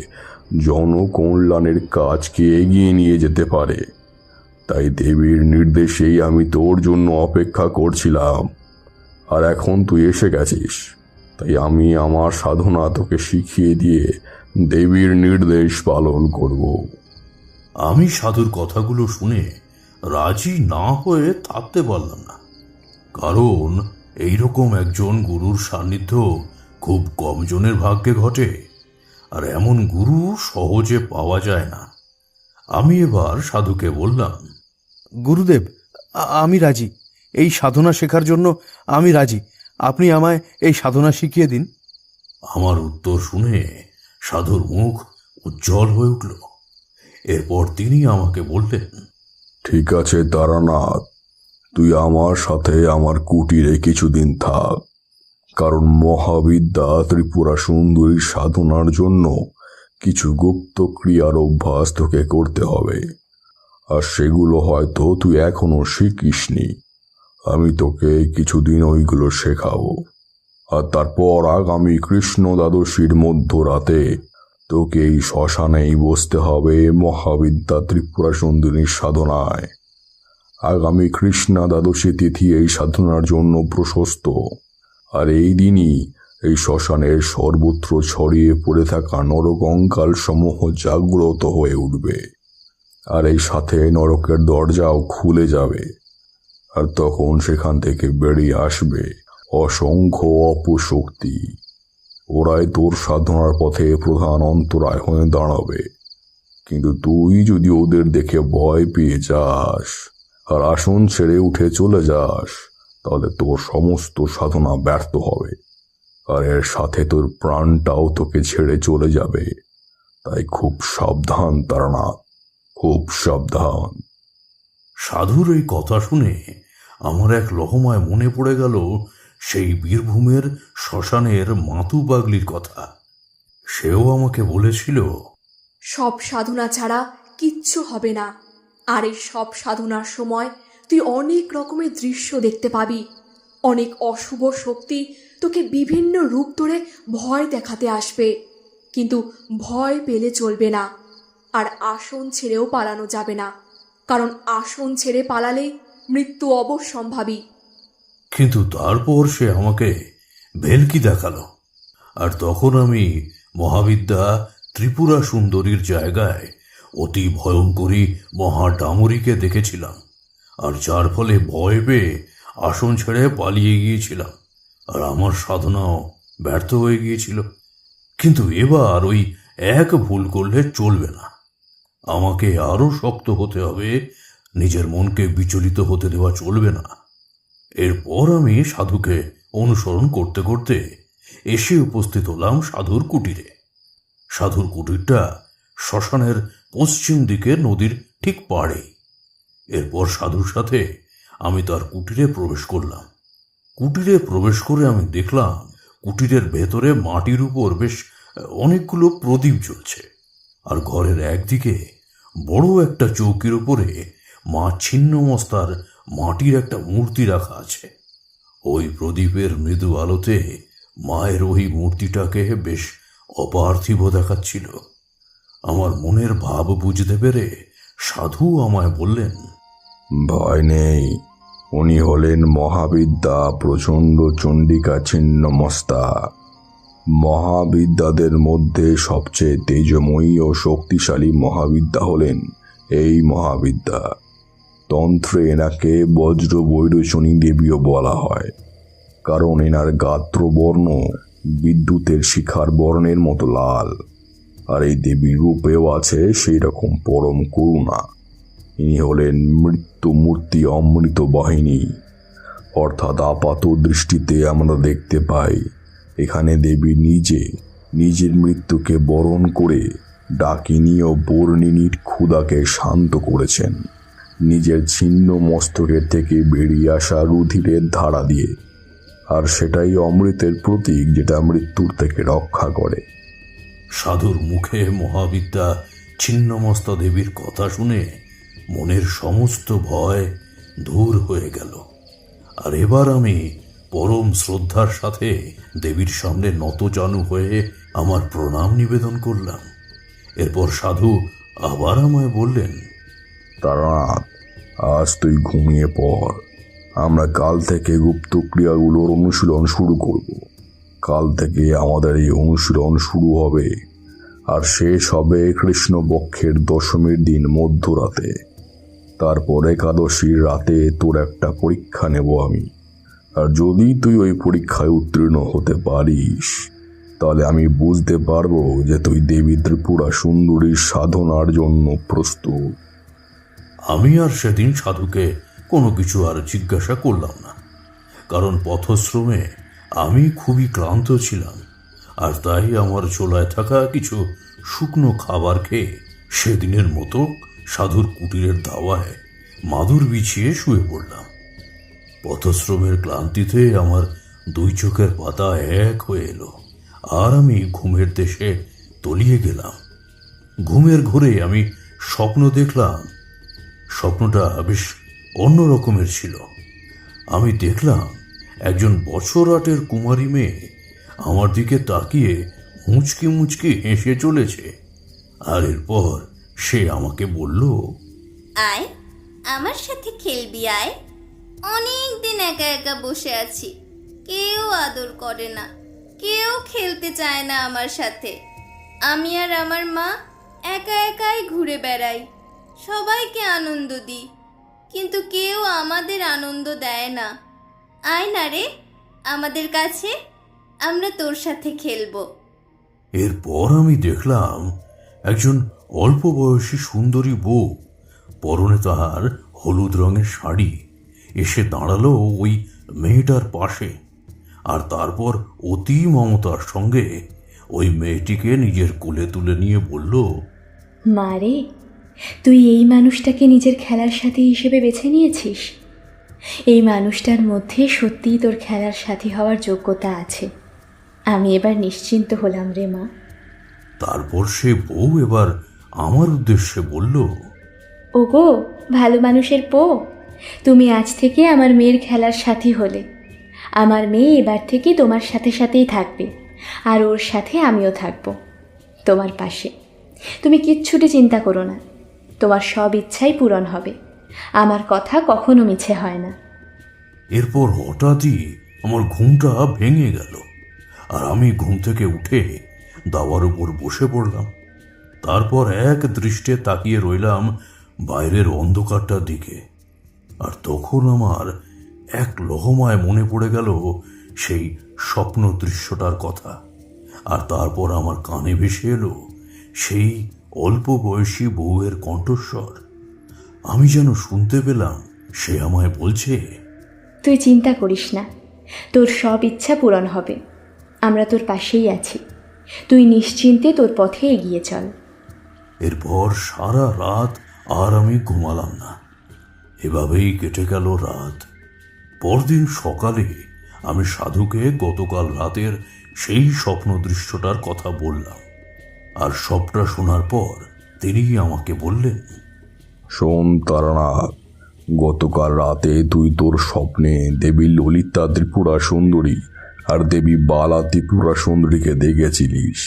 জনকল্যাণের কাজকে এগিয়ে নিয়ে যেতে পারে। তাই দেবীর নির্দেশেই আমি তোর জন্য অপেক্ষা করছিলাম, আর এখন তুই এসে গেছিস। তাই আমি আমার সাধনা তোকে শিখিয়ে দিয়ে দেবীর নির্দেশ পালন করব। আমি সাধুর কথাগুলো শুনে রাজি না হয়ে থাকতে পারলাম না, কারণ এইরকম একজন গুরুর সান্নিধ্য খুব কম জনের ভাগ্যে ঘটে, আর এমন গুরু সহজে পাওয়া যায় না। আমি এবার সাধুকে বললাম, গুরুদেব, আমি রাজি। এই সাধনা শেখার জন্য আমি রাজি। আপনি আমায় এই সাধনা শিখিয়ে দিন। আমার উত্তর শুনে সাধুর মুখ উজ্জ্বল হয়ে উঠল। এরপর তিনি আমাকে বললেন, ঠিক আছে তারানাথ, তুই আমার সাথে আমার কুটিরে কিছুদিন থাক, কারণ মহাবিদ্যা ত্রিপুরা সুন্দরীর সাধনার জন্য কিছু গুপ্ত ক্রিয়ার অভ্যাস তোকে করতে হবে, আর সেগুলো হয়তো তুই এখনো শিখিসনি। আমি তোকে কিছুদিন ওইগুলো শেখাবো, আর তারপর আগামী কৃষ্ণ দ্বাদশীর মধ্যরাতে তোকে এই শ্মশানেই বসতে হবে মহাবিদ্যা ত্রিপুরা সুন্দরীর সাধনায়। আগামী কৃষ্ণা দ্বাদশী তিথি এই সাধনার জন্য প্রশস্ত, আর এই দিনই এই শ্মশানের সর্বত্র ছড়িয়ে পড়ে থাকা নরকঙ্কাল সমূহ জাগ্রত হয়ে উঠবে, আর এই সাথে নরকের দরজাও খুলে যাবে, আর তখন সেখান থেকে বেরিয়ে আসবে অসংখ্য অপশক্তি, ওরাই তোর সাধনার পথে প্রধান অন্তরায় হয়ে দাঁড়াবে। কিন্তু তুই যদি ওদের দেখে ভয় পেয়ে যাস আর আসন ছেড়ে উঠে চলে যাস, তাহলে তোর সমস্ত সাধনা ব্যর্থ হবে, আর এর সাথে তোর প্রাণটাও তোকে ছেড়ে চলে যাবে। তাই খুব সাবধান তারানাথ, খুব সাবধান। সাধুর এই কথা শুনে আমার এক লহমায় মনে পড়ে গেল সেই বীরভূমের শ্মশানের মাতু পাগলির কথা। সেও আমাকে বলেছিল, সব সাধনা ছাড়া কিচ্ছু হবে না, আর এই সব সাধনার সময় তুই অনেক রকমের দৃশ্য দেখতে পাবি। অনেক অশুভ শক্তি তোকে বিভিন্ন রূপ ধরে ভয় দেখাতে আসবে, কিন্তু ভয় পেলে চলবে না। আর আসন ছেড়েও পালানো যাবে না, কারণ আসন ছেড়ে পালালে মৃত্যু অবশ্যম্ভাবী। কিন্তু তারপর সে আমাকে ভেলকি দেখালো, আর তখন আমি মহাবিদ্যা ত্রিপুরা সুন্দরীর জায়গায় অতি ভয়ঙ্করী মহাডামরীকে দেখেছিলাম, আর যার ফলে ভয় পেয়ে আসন ছেড়ে পালিয়ে গিয়েছিলাম, আর আমার সাধনাও ব্যর্থ হয়ে গিয়েছিল। কিন্তু এবার ওই এক ভুল করলে চলবে না, আমাকে আরো শক্ত হতে হবে, নিজের মনকে বিচলিত হতে দেওয়া চলবে না। এরপর আমি সাধুকে অনুসরণ করতে করতে এসে উপস্থিত হলাম সাধুর কুটিরে। সাধুর কুটিরটা শ্মশানের পশ্চিম দিকে নদীর ঠিক পাড়ে। এরপর সাধুর সাথে আমি তার কুটিরে প্রবেশ করলাম। কুটিরে প্রবেশ করে আমি দেখলাম কুটিরের ভেতরে মাটির উপর বেশ অনেকগুলো প্রদীপ জ্বলছে, আর ঘরের একদিকে বড় একটা চৌকির উপরে মা ছিন্নমস্তার মাটির একটা মূর্তি রাখা আছে। ওই প্রদীপের মৃদু আলোতে মায়ের ওই মূর্তিটাকে বেশ অপার্থিব দেখাচ্ছিল। আমার মনের ভাব বুঝতে পেরে সাধু আমায় বললেন, ভয় নেই, উনি হলেন মহাবিদ্যা প্রচণ্ড চণ্ডিকা ছিন্নমস্তা। মহাবিদ্যাদের মধ্যে সবচেয়ে তেজময়ী ও শক্তিশালী মহাবিদ্যা হলেন এই মহাবিদ্যা। তন্ত্রে এনাকে বজ্র বৈরোচনী দেবীও বলা হয়, কারণ এনার গাত্রবর্ণ বিদ্যুতের শিখার বর্ণের মতো লাল, আর এই দেবীর রূপেও আছে সেই রকম পরম করুণা। ইনি হলেন মৃত্যু মূর্তি অমৃত বাহিনী, অর্থাৎ আপাত দৃষ্টিতে আমরা দেখতে পাই এখানে দেবী নিজে নিজের মৃত্যুকে বরণ করে ডাকিনী ও বর্ণিনীর ক্ষুধাকে শান্ত করেছেন নিজের ছিন্ন মস্তকের থেকে বেরিয়ে আসা রুধিরের ধারা দিয়ে, আর সেটাই অমৃতের প্রতীক যেটা মৃত্যুর থেকে রক্ষা করে। সাধুর মুখে মহাবিদ্যা ছিন্নমস্তা দেবীর কথা শুনে মনের সমস্ত ভয় দূর হয়ে গেল, আর এবার আমি পরম শ্রদ্ধার সাথে দেবীর সামনে নতজানু হয়ে আমার প্রণাম নিবেদন করলাম। এরপর সাধু আবার আমায় বললেন, তারানাথ, আজ তুই ঘুমিয়ে পড়। আমরা কাল থেকে গুপ্ত ক্রিয়াগুলোর অনুশীলন শুরু করব। কাল থেকে আমাদের এই অনুশীলন শুরু হবে, আর শেষ হবে কৃষ্ণপক্ষের দশমীর দিন মধ্যরাতে। তারপর একাদশীর রাতে তোর একটা পরীক্ষা নেব আমি, আর যদি তুই ওই পরীক্ষায় উত্তীর্ণ হতে পারিস, তাহলে আমি বুঝতে পারবো যে তুই দেবী ত্রিপুরা সুন্দরীর সাধনার জন্য প্রস্তুত। আমি আর সেদিন সাধুকে কোনো কিছু আর জিজ্ঞাসা করলাম না, কারণ পথশ্রমে আমি খুবই ক্লান্ত ছিলাম, আর তাই আমার ঝোলায় থাকা কিছু শুকনো খাবার খেয়ে সেদিনের মতো সাধুর কুটিরের দাওয়ায় মাদুর বিছিয়ে শুয়ে পড়লাম। পথশ্রমের ক্লান্তিতে আমার দুই চোখের পাতা এক হয়ে এলো, আর আমি ঘুমের দেশে তলিয়ে গেলাম। ঘুমের ঘোরে আমি স্বপ্ন দেখলাম। স্বপ্নটা বেশ অন্য রকমের ছিল। আমি দেখলাম একজন বছর 8-এর কুমারী মেয়ে আমার দিকে তাকিয়ে মুচকি মুচকি হেসে চলেছে, আর এরপর সে আমাকে বলল, আয় আমার সাথে খেলবি, আয়। অনেক দিন একা একা বসে আছি, কেউ আদর করে না, কেউ খেলতে চায় না আমার সাথে। আমি আর আমার মা একা একাই ঘুরে বেড়াই, সবাইকে আনন্দ দিই, কিন্তু কেউ আমাদের আনন্দ দেয় না। আয় না রে আমাদের কাছে, আমরা তোর সাথে খেলবো। এরপর আমি দেখলাম একজন অল্প বয়সী সুন্দরী বউ, পরনে তাহার হলুদ রঙের শাড়ি, এসে দাঁড়ালো ওই মেয়েটার পাশে। আর তারপর অতি মমতার সঙ্গে ওই মেয়েটিকে নিজের কোলে তুলে নিয়ে বলল, মারে, তুই এই মানুষটাকে নিজের খেলার সাথী হিসেবে বেছে নিয়েছিস। এই মানুষটার মধ্যে সত্যিই তোর খেলার সাথী হওয়ার যোগ্যতা আছে। আমি এবার নিশ্চিন্ত হলাম রে মা। তারপর সে বউ এবার আমার উদ্দেশ্যে বলল, ওগো ভালো মানুষের পো, তুমি আজ থেকে আমার মেয়ের খেলার সাথী হলে। আমার মেয়ে এবার থেকে তোমার সাথে সাথেই থাকবে, আর ওর সাথে আমিও থাকব তোমার পাশে। তুমি কিচ্ছুটি চিন্তা করো না, তোমার সব ইচ্ছাই পূরণ হবে। আমার কথা কখনো মিছে হয় না। এরপর হঠাৎই আমার ঘুমটা ভেঙে গেল, আর আমি ঘুম থেকে উঠে দাওয়ার উপর বসে পড়লাম। তারপর এক দৃষ্টে তাকিয়ে রইলাম বাইরের অন্ধকারটার দিকে। আর তখন আমার এক লহমায় মনে পড়ে গেল সেই স্বপ্ন দৃশ্যটার কথা। আর তারপর আমার কানে ভেসে এলো সেই অল্প বয়সী বউয়ের কণ্ঠস্বর। আমি যেন শুনতে পেলাম সে আমায় বলছে, তুই চিন্তা করিস না, তোর সব ইচ্ছা পূরণ হবে। আমরা তোর পাশেই আছি, তুই নিশ্চিন্তে তোর পথে এগিয়ে চল। এরপর সারা রাত আর আমি ঘুমালাম না। এভাবেই কেটে গেল রাত। পরদিন সকালে আমি সাধুকে গতকাল রাতের সেই স্বপ্ন দৃশ্যটার কথা বললাম। আর সবটা শোনার পর তিনি আমাকে বললেন, শোন তারানাথ, গতকাল রাতে তুই তোর স্বপ্নে দেবী ললিতা ত্রিপুরা সুন্দরী আর দেবী বালা ত্রিপুরা সুন্দরীকে দেখেছিলিস।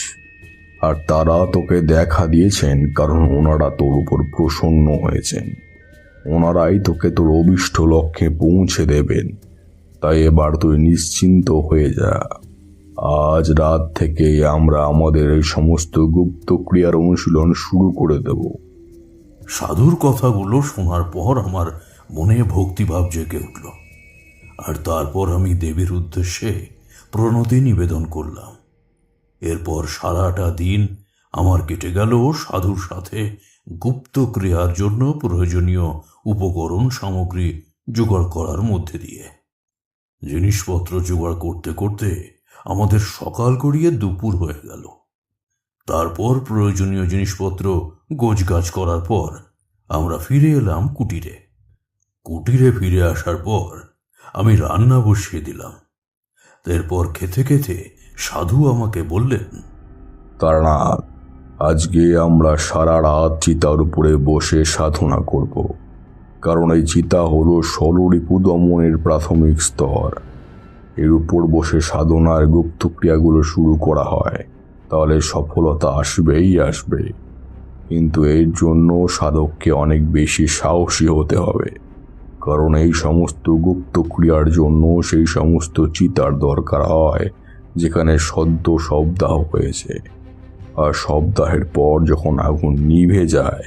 আর তারা তোকে দেখা দিয়েছেন কারণ ওনারা তোর উপর প্রসন্ন হয়েছেন। ওনারাই তোকে তোর অভিষ্ট লক্ষ্যে পৌঁছে দেবেন। তাই এবার তুই নিশ্চিন্ত হয়ে যা। আজ রাত থেকে আমরা আমাদের এই সমস্ত গুপ্ত ক্রিয়ার অনুশীলন শুরু করে দেব। সাধুর কথাগুলো শোনার পর আমার মনে ভক্তিভাব জেগে উঠল। আর তারপর আমি দেবীর উদ্দেশ্যে প্রণতি নিবেদন করলাম। এরপর সারাটা দিন আমার কেটে গেল সাধুর সাথে গুপ্ত ক্রিয়ার জন্য প্রয়োজনীয় উপকরণ সামগ্রী জোগাড় করার মধ্যে দিয়ে। জিনিসপত্র জোগাড় করতে করতে আমাদের সকাল গড়িয়ে দুপুর হয়ে গেল। তারপর প্রয়োজনীয় জিনিসপত্র গোছগাছ করার পর আমরা ফিরে এলাম কুটিরে। কুটিরে ফিরে আসার পর আমি রান্না বসিয়ে দিলাম। এরপর খেতে খেতে সাধু আমাকে বললেন, তারানাথ, আজকে আমরা সারা রাত চিতার উপরে বসে সাধনা করব। কারণ এই চিতা হলো ষড়রিপু দমনের প্রাথমিক স্তর। এর উপর বসে সাধনার গুপ্ত ক্রিয়াগুলো শুরু করা হয়, তাহলে সফলতা আসবেই আসবে। কিন্তু এর জন্য সাধককে অনেক বেশি সাহসী হতে হবে। কারণ এই সমস্ত গুপ্ত ক্রিয়ার জন্য সেই সমস্ত চিতার দরকার হয় যেখানে সদ্য শবদাহ হয়েছে। আর শবদাহের পর যখন আগুন নিভে যায়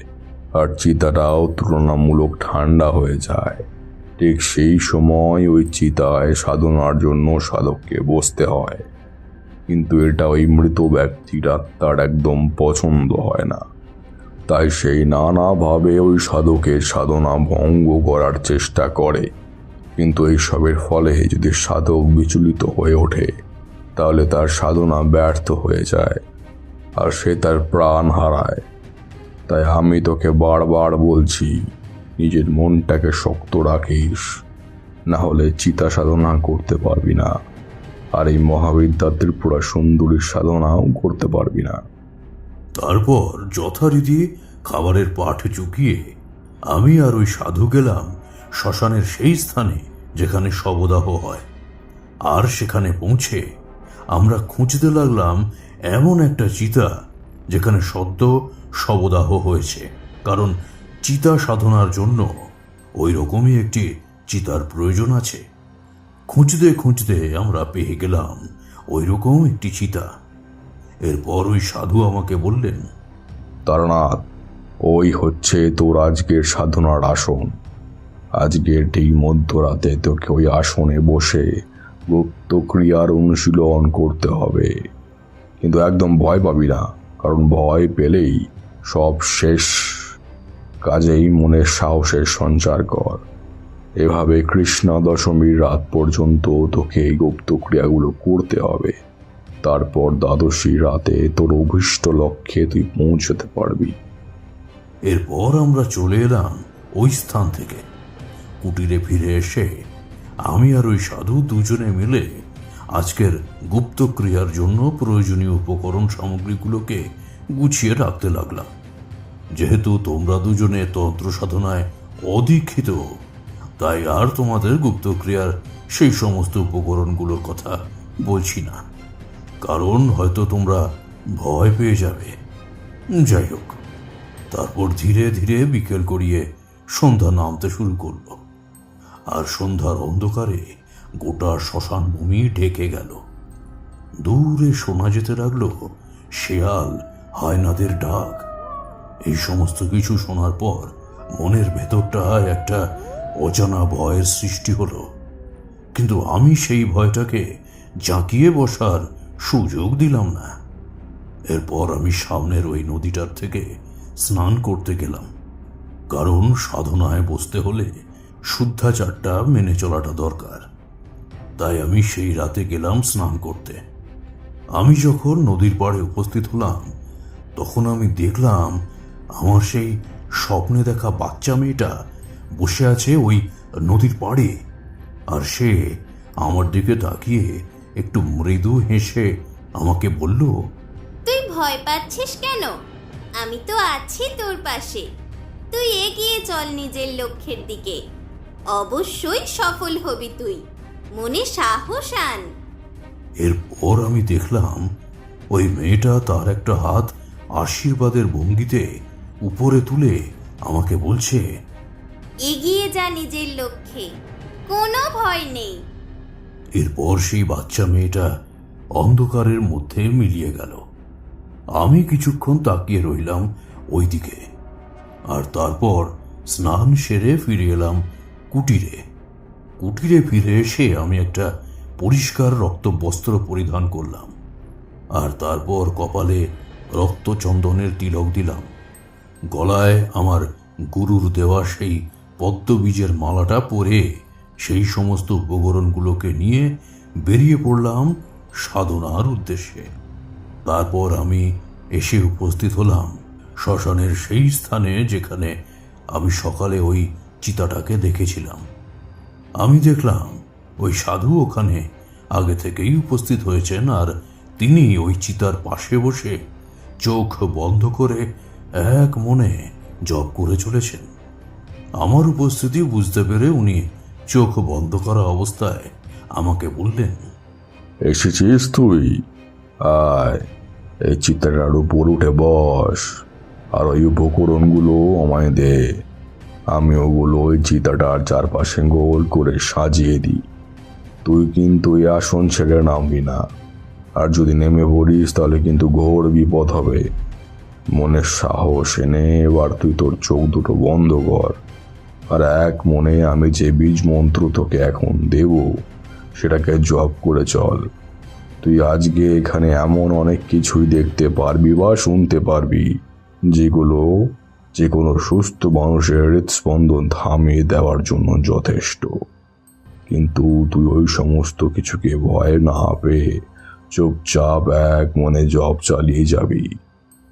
আর চিতাটাও তুলনামূলক ঠান্ডা হয়ে যায়, ঠিক সেই সময় ওই চিতায় সাধনার জন্য সাধককে বসতে হয়। কিন্তু এটা ওই মৃত ব্যক্তির আত্মার একদম পছন্দ হয় না। তাই সেই নানাভাবে ওই সাধকের সাধনা ভঙ্গ করার চেষ্টা করে। কিন্তু এইসবের ফলে যদি সাধক বিচলিত হয়ে ওঠে তাহলে তার সাধনা ব্যর্থ হয়ে যায় আর সে তার প্রাণ হারায়। তাই আমি তোকে বারবার বলছি, নিজের মনটাকে শক্ত রাখিস, না হলে চিতা সাধনা করতে পারবি না, আর এই মহাবিদ্যা ত্রিপুরা সুন্দরীর সাধনাও করতে পারবি না। তারপর যথারীতি খাবারের পাঠ চুকিয়ে আমি আর ওই সাধু গেলাম শ্মশানের সেই স্থানে যেখানে শবদাহ হয়। আর সেখানে পৌঁছে আমরা খুঁজতে লাগলাম এমন একটা চিতা যেখানে সদ্য শবদাহ হয়েছে। কারণ চিতা সাধনার জন্য ওই রকমই একটি চিতার প্রয়োজন আছে। খুঁজতে খুঁজতে আমরা পেয়ে গেলাম ওই রকম একটি চিতা। এরপর ওই সাধু আমাকে বললেন, তারানাথ, ওই হচ্ছে তোর আজকের সাধনার আসন। আজকের ঠিক মধ্যরাতে তোকে ওই আসনে বসে গুপ্ত ক্রিয়ার অনুশীলন করতে হবে, কিন্তু একদম ভয় পাবি না, কারণ ভয় পেলেই সব শেষ। কাজেই মনের সাহসের সঞ্চার কর। এভাবে কৃষ্ণা দশমীর রাত পর্যন্ত তোকে এই গুপ্ত ক্রিয়াগুলো করতে হবে। তারপর দ্বাদশী রাতে তোর অভীষ্ট লক্ষ্যে তুই পৌঁছতে পারবি। এরপর আমরা চলে এলাম ওই স্থান থেকে। কুটিরে ফিরে এসে আমি আর ওই সাধু দুজনে মিলে আজকের গুপ্ত ক্রিয়ার জন্য প্রয়োজনীয় উপকরণ সামগ্রীগুলোকে গুছিয়ে রাখতে লাগলাম। যেহেতু তোমরা দুজনে তন্ত্র সাধনায় অদীক্ষিত, তাই আর তোমাদের গুপ্ত ক্রিয়ার সেই সমস্ত উপকরণগুলোর কথা বলছি না, কারণ হয়তো তোমরা ভয় পেয়ে যাবে। যাই হোক, তারপর ধীরে ধীরে বিকেল গড়িয়ে সন্ধ্যা নামতে শুরু করলো, আর সন্ধ্যার অন্ধকারে গোটা শ্মশান ভূমি ঢেকে গেল। দূরে শোনা যেতে লাগলো শেয়াল, হায়নাদের ডাক। এই সমস্ত কিছু শোনার পর মনের ভেতরটায় একটা অজানা ভয়ের সৃষ্টি হলো, কিন্তু আমি সেই ভয়টাকে জাঁকিয়ে বসার সুযোগ দিলাম না। এরপর আমি সামনের ওই নদীটার থেকে স্নান করতে গেলাম, কারণ সাধনায় বসতে হলে শুদ্ধাচারটা মেনে চলাটা দরকার। তাই আমি সেই রাতে গেলাম স্নান করতে। আমি যখন নদীর পাড়ে উপস্থিত হলাম, তখন আমি দেখলাম আমার সেই স্বপ্নে দেখা বাচ্চা মেয়েটা বসে আছে ওই নদীর পাড়ে, আর সে আমার দিকে তাকিয়ে একটু মৃদু হেসে আমাকে বলল, তুই ভয় পাচ্ছিস কেন? আমি তো আছি তোর পাশে। তুই এগিয়ে চল নিজের লক্ষ্যের দিকে, অবশ্যই সফল হবি তুই। মনে সাহস আন। এরপর আমি দেখলাম ওই মেয়েটা তার একটা হাত আশীর্বাদের ভঙ্গিতে উপরে তুলে আমাকে বলছে, এগিয়ে যা নিজের লক্ষ্যে, কোনো ভয় নেই। এরপর সেই বাচ্চা মেয়েটা অন্ধকারের মধ্যে মিলিয়ে গেল। আমি কিছুক্ষণ তাকিয়ে রইলাম ওই দিকে, আর তারপর স্নান সেরে ফিরে এলাম কুটিরে। কুটিরে ফিরে এসে আমি একটা পরিষ্কার রক্ত বস্ত্র পরিধান করলাম, আর তারপর কপালে রক্তচন্দনের তিলক দিলাম। গলায় আমার গুরুর দেওয়া সেই পদ্মবীজের মালাটা পরে সেই সমস্ত উপকরণগুলোকে নিয়ে বেরিয়ে পড়লাম সাধনার উদ্দেশ্যে। তারপর আমি এসে উপস্থিত হলাম শ্মশানের সেই স্থানে যেখানে আমি সকালে ওই চিতাটাকে দেখেছিলাম। আমি দেখলাম ওই সাধু ওখানে আগে থেকেই উপস্থিত হয়েছেন, আর তিনি ওই চিতার পাশে বসে চোখ বন্ধ করে এক মনে জপ করে চলেছেন। আমার উপস্থিতি বুঝতে পেরে উনি চোখ বন্ধ করা অবস্থায় আমাকে বললেন, এসেছিস তুই? আয়, এই চিত্রটার উপর উঠে বস, আর ওই উপকরণগুলো আমায় দে। আমি ওগুলো ওই চিতাটার চারপাশে গোল করে সাজিয়ে দিই। তুই কিন্তু এই আসন ছেড়ে নামবি না, আর যদি নেমে পড়িস তাহলে কিন্তু ঘোর বিপদ হবে। মনের সাহস এনে এবার তুই তোর চোখ দুটো বন্ধ কর, আর এক মনে আমি যে বীজ মন্ত্র তোকে এখন দেব সেটাকে জপ করে চল। তুই আজকে এখানে এমন অনেক কিছুই দেখতে পারবি বা শুনতে পারবি যেগুলো যে কোনো সুস্থ মানুষের হৃদস্পন্দন থামিয়ে দেওয়ার জন্য যথেষ্ট। কিন্তু তুই ওই সমস্ত কিছুকে ভয় না পেয়ে চুপচাপ এক মনে জপ চালিয়ে যাবি,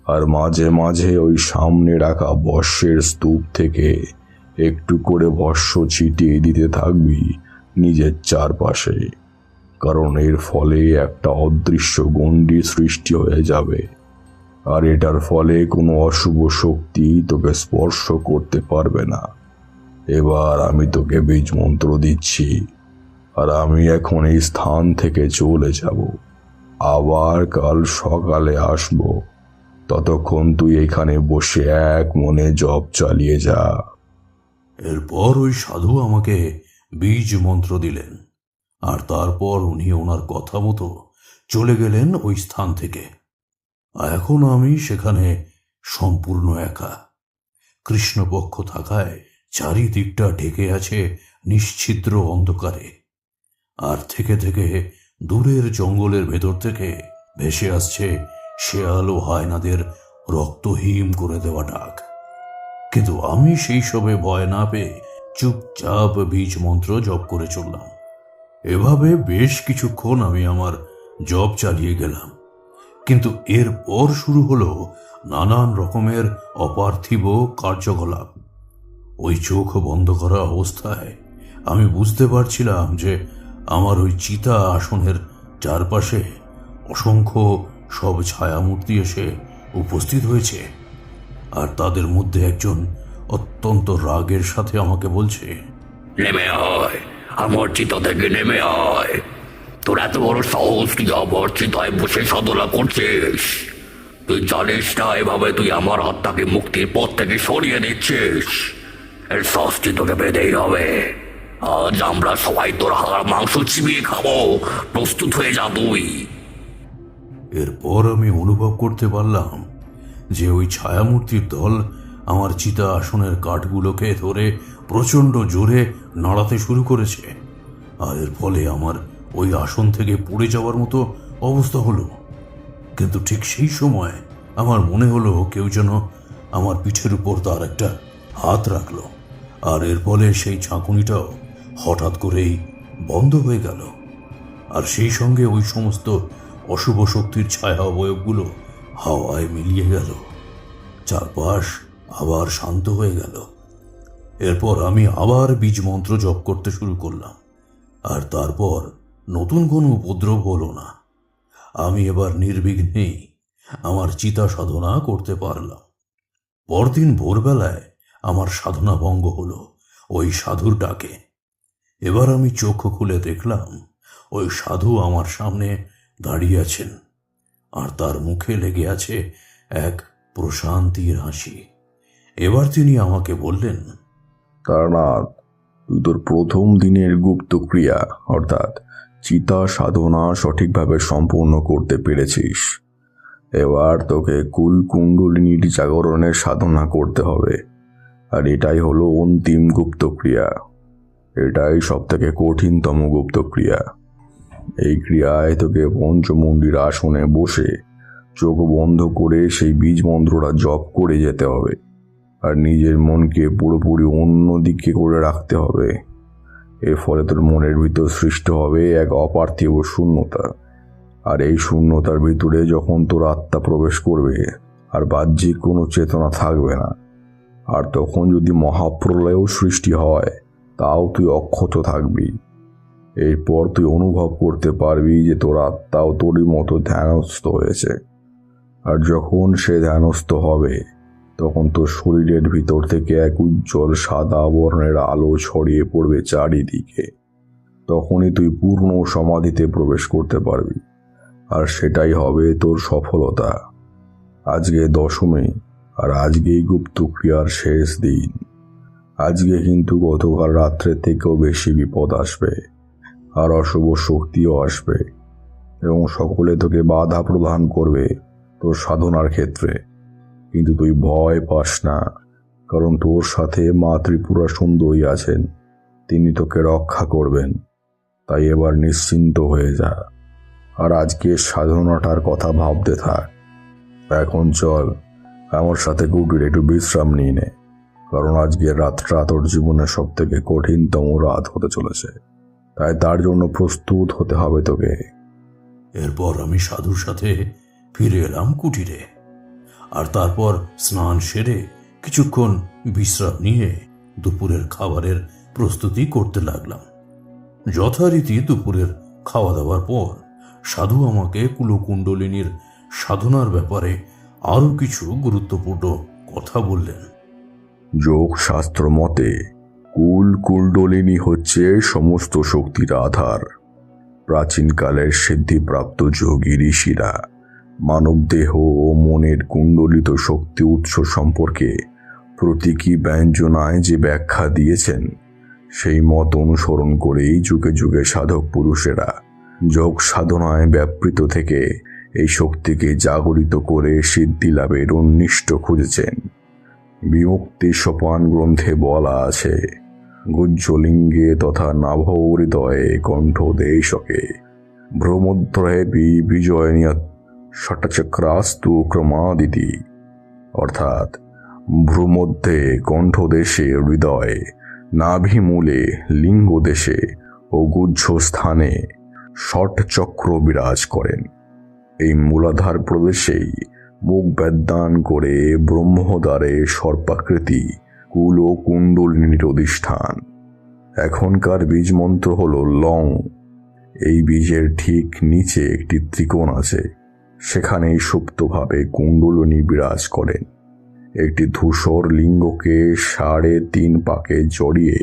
আর মাঝে মাঝে ওই সামনে রাখা বর্ষের স্তূপ থেকে একটু করে ভস্য ছিটিয়ে দিতে থাকবি নিজের চারপাশে, কারণ এর ফলে একটা অদৃশ্য গণ্ডি সৃষ্টি হয়ে যাবে, আর এটার ফলে কোনো অশুভ শক্তি তোকে স্পর্শ করতে পারবে না। এবার আমি তোকে বীজ মন্ত্র দিচ্ছি, আর আমি এখন এই স্থান থেকে চলে যাব। আবার কাল সকালে আসব। ততক্ষণ তুই এখানে বসে এক মনে জপ চালিয়ে যা। এরপর ওই সাধু আমাকে বীজ মন্ত্র দিলেন, আর তারপর উনি ওনার কথা মতো চলে গেলেন ওই স্থান থেকে। এখন আমি সেখানে সম্পূর্ণ একা। কৃষ্ণপক্ষ থাকায় চারিদিকটা ঢেকে আছে নিশ্ছিদ্র অন্ধকারে। আর থেকে থেকে দূরের জঙ্গলের ভেতর থেকে ভেসে আসছে শেয়াল ও হায়নাদের রক্তহীন করে দেওয়া ডাক। কিন্তু আমি সেই সবে ভয় না পেয়ে চুপচাপ বীজ মন্ত্র জপ করে চললাম। এভাবে বেশ কিছুক্ষণ আমি আমার জপ চালিয়ে গেলাম, কিন্তু এরপর শুরু হলো নানান রকমের অপার্থিব কার্যকলাপ। ওই চোখ বন্ধ করা অবস্থায় আমি বুঝতে পারছিলাম যে আমার ওই চিতা আসনের চারপাশে অসংখ্য সব ছায়ামূর্তি এসে উপস্থিত হয়েছে, আর তাদের মধ্যে একজন অত্যন্ত রাগের সাথে আমাকে বলছে, নেমে আয়, আমার চিতা থেকে নেমে আয়। তোর এত বড় সাহস, তুই আমার চিতায় বসে সাধনা করছিস? তুই জানিস না এভাবে তুই আমার আত্মাকে মুক্তির পথ থেকে সরিয়ে দিচ্ছিস? এর শাস্তি তোকে পেতেই হবে। আজ আমরা সবাই তোর হাড় মাংস চিবিয়ে খাবো, প্রস্তুত হয়ে যা তুই। এরপর আমি অনুভব করতে পারলাম যে ওই ছায়ামূর্তির দল আমার চিতা আসনের কাঠগুলোকে ধরে প্রচণ্ড জোরে নাড়াতে শুরু করেছে, আর এর ফলে আমার ওই আসন থেকে পড়ে যাওয়ার মতো অবস্থা হলো। কিন্তু ঠিক সেই সময় আমার মনে হলো কেউ যেন আমার পিঠের উপর তার একটা হাত রাখলো, আর এর ফলে সেই ঝাঁকুনিটাও হঠাৎ করেই বন্ধ হয়ে গেল। আর সেই সঙ্গে ওই সমস্ত অশুভ শক্তির ছায়া অবয়বগুলো হাওয়ায় মিলিয়ে গেল। চারপাশ আবার শান্ত হয়ে গেল। এরপর আমি আবার বীজ মন্ত্র জপ করতে শুরু করলাম, আর তারপর নতুন কোনো উপদ্রব হলো না। আমি এবার নির্বিঘ্নেই আমার চিতা সাধনা করতে পারলাম। পরদিন ভোরবেলায় আমার সাধনা ভঙ্গ হলো ওই সাধুর ডাকে। এবার আমি চোখ খুলে দেখলাম ওই সাধু আমার সামনে দাঁড়িয়ে আছেন, আর তার মুখে লেগে আছে এক প্রশান্তির হাসি। এবার তিনি আমাকে বললেন, তারনাথ, তুই তোর প্রথম দিনের গুপ্ত ক্রিয়া অর্থাৎ চিতা সাধনা সঠিকভাবে সম্পূর্ণ করতে পেরেছিস। এবার তোকে কুলকুণ্ডলিনীর জাগরণের সাধনা করতে হবে, আর এটাই হলো অন্তিম গুপ্ত ক্রিয়া। এটাই সব থেকে কঠিনতম গুপ্ত ক্রিয়া। এই ক্রিয়ায় তোকে পঞ্চমুণ্ডির আসনে বসে চোখ বন্ধ করে সেই বীজ মন্ত্রটা জপ করে যেতে হবে, আর নিজের মনকে পুরোপুরি অন্যদিকে করে রাখতে হবে। এর ফলে তোর মনের ভিতর সৃষ্টি হবে এক অপার্থিব শূন্যতা, আর এই শূন্যতার ভিতরে যখন তোর আত্মা প্রবেশ করবে আর বাহ্যিক কোনো চেতনা থাকবে না, আর তখন যদি মহাপ্রলয়ও সৃষ্টি হয় তাও তুই অক্ষত থাকবি। এরপর তুই অনুভব করতে পারবি যে তোর আত্মাও তোরই মতো ধ্যানস্থ হয়েছে, আর যখন সে ধ্যানস্থ হবে তখন তোর শরীরের ভিতর থেকে এক উজ্জ্বল সাদা বর্ণের আলো ছড়িয়ে পড়বে চারিদিকে। তখনই তুই পূর্ণ সমাধিতে প্রবেশ করতে পারবি, আর সেটাই হবে তোর সফলতা। আজকে দশমী, আর আজকেই গুপ্ত ক্রিয়ার শেষ দিন। আজকে কিন্তু গতকাল রাত্রের থেকেও বেশি বিপদ আসবে, আর অশুভ শক্তিও আসবে, এবং সকলে তোকে বাধা প্রদান করবে তোর সাধনার ক্ষেত্রে। কিন্তু তুই ভয় পাস না, কারণ তোর সাথে মা ত্রিপুরা সুন্দরী আছেন, তিনি তোকে রক্ষা করবেন। তাই এবার নিশ্চিন্ত হয়ে যা, আর আজকের সাধনাটার কথা ভাবতে থাক। এখন চল আমার সাথে কুটির একটু বিশ্রাম নিয়ে নে, কারণ আজকের রাতটা তোর জীবনের সব থেকে কঠিনতম রাত হতে চলেছে, তাই তার জন্য প্রস্তুত হতে হবে তোকে। এরপর আমি সাধুর সাথে ফিরে এলাম কুটিরে, আর তারপর স্নান সেরে কিছুক্ষণ বিশ্রাম নিয়ে দুপুরের খাবারের প্রস্তুতি করতে লাগলাম। যথারীতি দুপুরের খাওয়া দাওয়ার পর সাধু আমাকে কুলকুণ্ডলিনীর সাধনার ব্যাপারে আরো কিছু গুরুত্বপূর্ণ কথা বললেন। যোগ শাস্ত্র মতে কুলকুণ্ডলিনী হচ্ছে সমস্ত শক্তির আধার। প্রাচীনকালের সিদ্ধিপ্রাপ্ত যোগী ঋষিরা মানব দেহ ও মনের কুণ্ডলিত শক্তি উৎস সম্পর্কে প্রতীকী ব্যঞ্জনায় যে ব্যাখ্যা দিয়েছেন, সেই মত অনুসরণ করেই যুগে যুগে সাধক পুরুষেরা যোগ সাধনায় ব্যাপৃত থেকে এই শক্তিকে জাগরিত করে সিদ্ধি লাভের উন্নিষ্ট খুঁজেছেন। বিমুক্তি সোপান গ্রন্থে বলা আছে, গুজ্জলিঙ্গে তথা নাভহৃদয়ে কণ্ঠদেশকে ভ্রমদ্রয়ে বিজয় নিয়ত ষটচক্রাস্তু ক্রমাদিতি, অর্থাৎ ভ্রুমধ্যে কণ্ঠদেশে হৃদয়ে, নাভিমূলে লিঙ্গদেশে ও গুজ্জস্থানে ষটচক্র বিরাজ করেন। এই মূলাধার প্রদেশেই মুখ বেদান করে ব্রহ্মদ্বারে সর্পাকৃতি কুল ও কুণ্ডলিনীর অধিষ্ঠান। এখনকার বীজ মন্ত্র হল লং। এই বীজের ঠিক নিচে একটি ত্রিকোণ আছে, সেখানেই সুপ্তভাবে কুণ্ডলিনী বিরাজ করেন। একটি ধূসর লিঙ্গকে 3.5 পাকে জড়িয়ে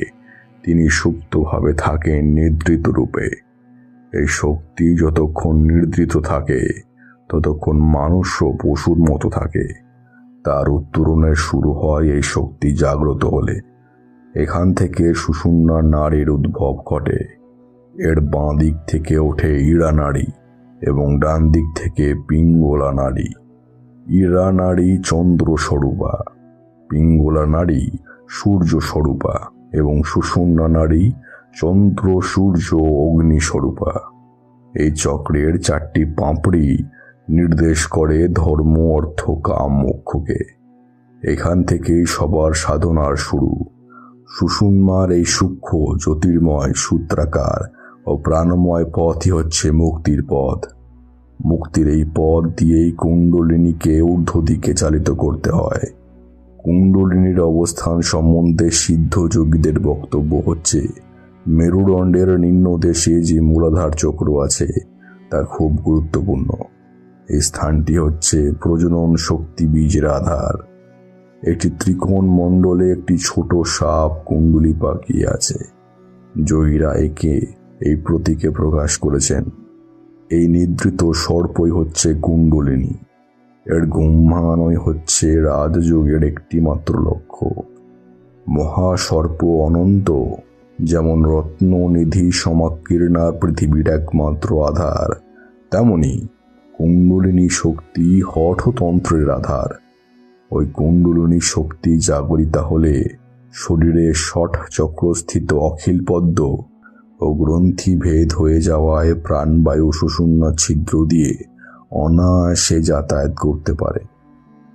তিনি সুপ্তভাবে থাকেন নিদ্রিত রূপে। এই শক্তি যতক্ষণ নিদ্রিত থাকে ততক্ষণ মানুষ ও পশুর মতো থাকে। তার উত্তরণের শুরু হয় এই শক্তি জাগ্রত হলে। এখান থেকে সুষুম্না নাড়ির উদ্ভব ঘটে। এর বাঁ দিক থেকে ওঠে ইড়া নাড়ি এবং ডান দিক থেকে পিঙ্গলা নাড়ি। ইড়া নাড়ি চন্দ্র স্বরূপা, পিঙ্গলা নাড়ি সূর্য স্বরূপা এবং সুষুম্না নাড়ি চন্দ্র সূর্য অগ্নি স্বরূপা। এই চক্রের 4টি পাপড়ি নির্দেশ করে ধর্ম, অর্থ, কাম, মোক্ষকে। এখান থেকেই সবার সাধনার শুরু। সুষুম্নার এই সূক্ষ্ম জ্যোতির্ময় সূত্রাকার ও প্রাণময় পথই হচ্ছে মুক্তির পথ। মুক্তির এই পথ দিয়েই কুণ্ডলিনীকে ঊর্ধ্ব দিকে চালিত করতে হয়। কুণ্ডলিনীর অবস্থান সম্বন্ধে সিদ্ধ যোগীদের বক্তব্য হচ্ছে, মেরুদণ্ডের নিম্নদেশে যে মূলাধার চক্র আছে তা খুব গুরুত্বপূর্ণ। এই স্থানটি হচ্ছে প্রজনন শক্তি বীজের আধার। একটি ত্রিকোণ মণ্ডলে একটি ছোট সাপ কুণ্ডলী পাকিয়ে আছে। যোগীরা একে এই প্রতীকে প্রকাশ করেছেন। এই নিদ্রিত সর্পই হচ্ছে কুণ্ডলিনী। এর গুম্মানই হচ্ছে রাজযোগের একটি মাত্র লক্ষ্য। মহাসর্প অনন্ত, যেমন রত্ননিধি সমাকীর্ণা পৃথিবীর একমাত্র আধার, তেমনি কুণ্ডলিনী শক্তি হঠতন্ত্রের আধার। ওই কুণ্ডলিনী শক্তি জাগরিতা হলে শরীরে ষট চক্রস্থিত অখিল পদ্ম ও গ্রন্থি ভেদ হয়ে যাওয়ায় প্রাণবায়ু সুষুম্না ছিদ্র দিয়ে অনায়াসে যাতায়াত করতে পারে।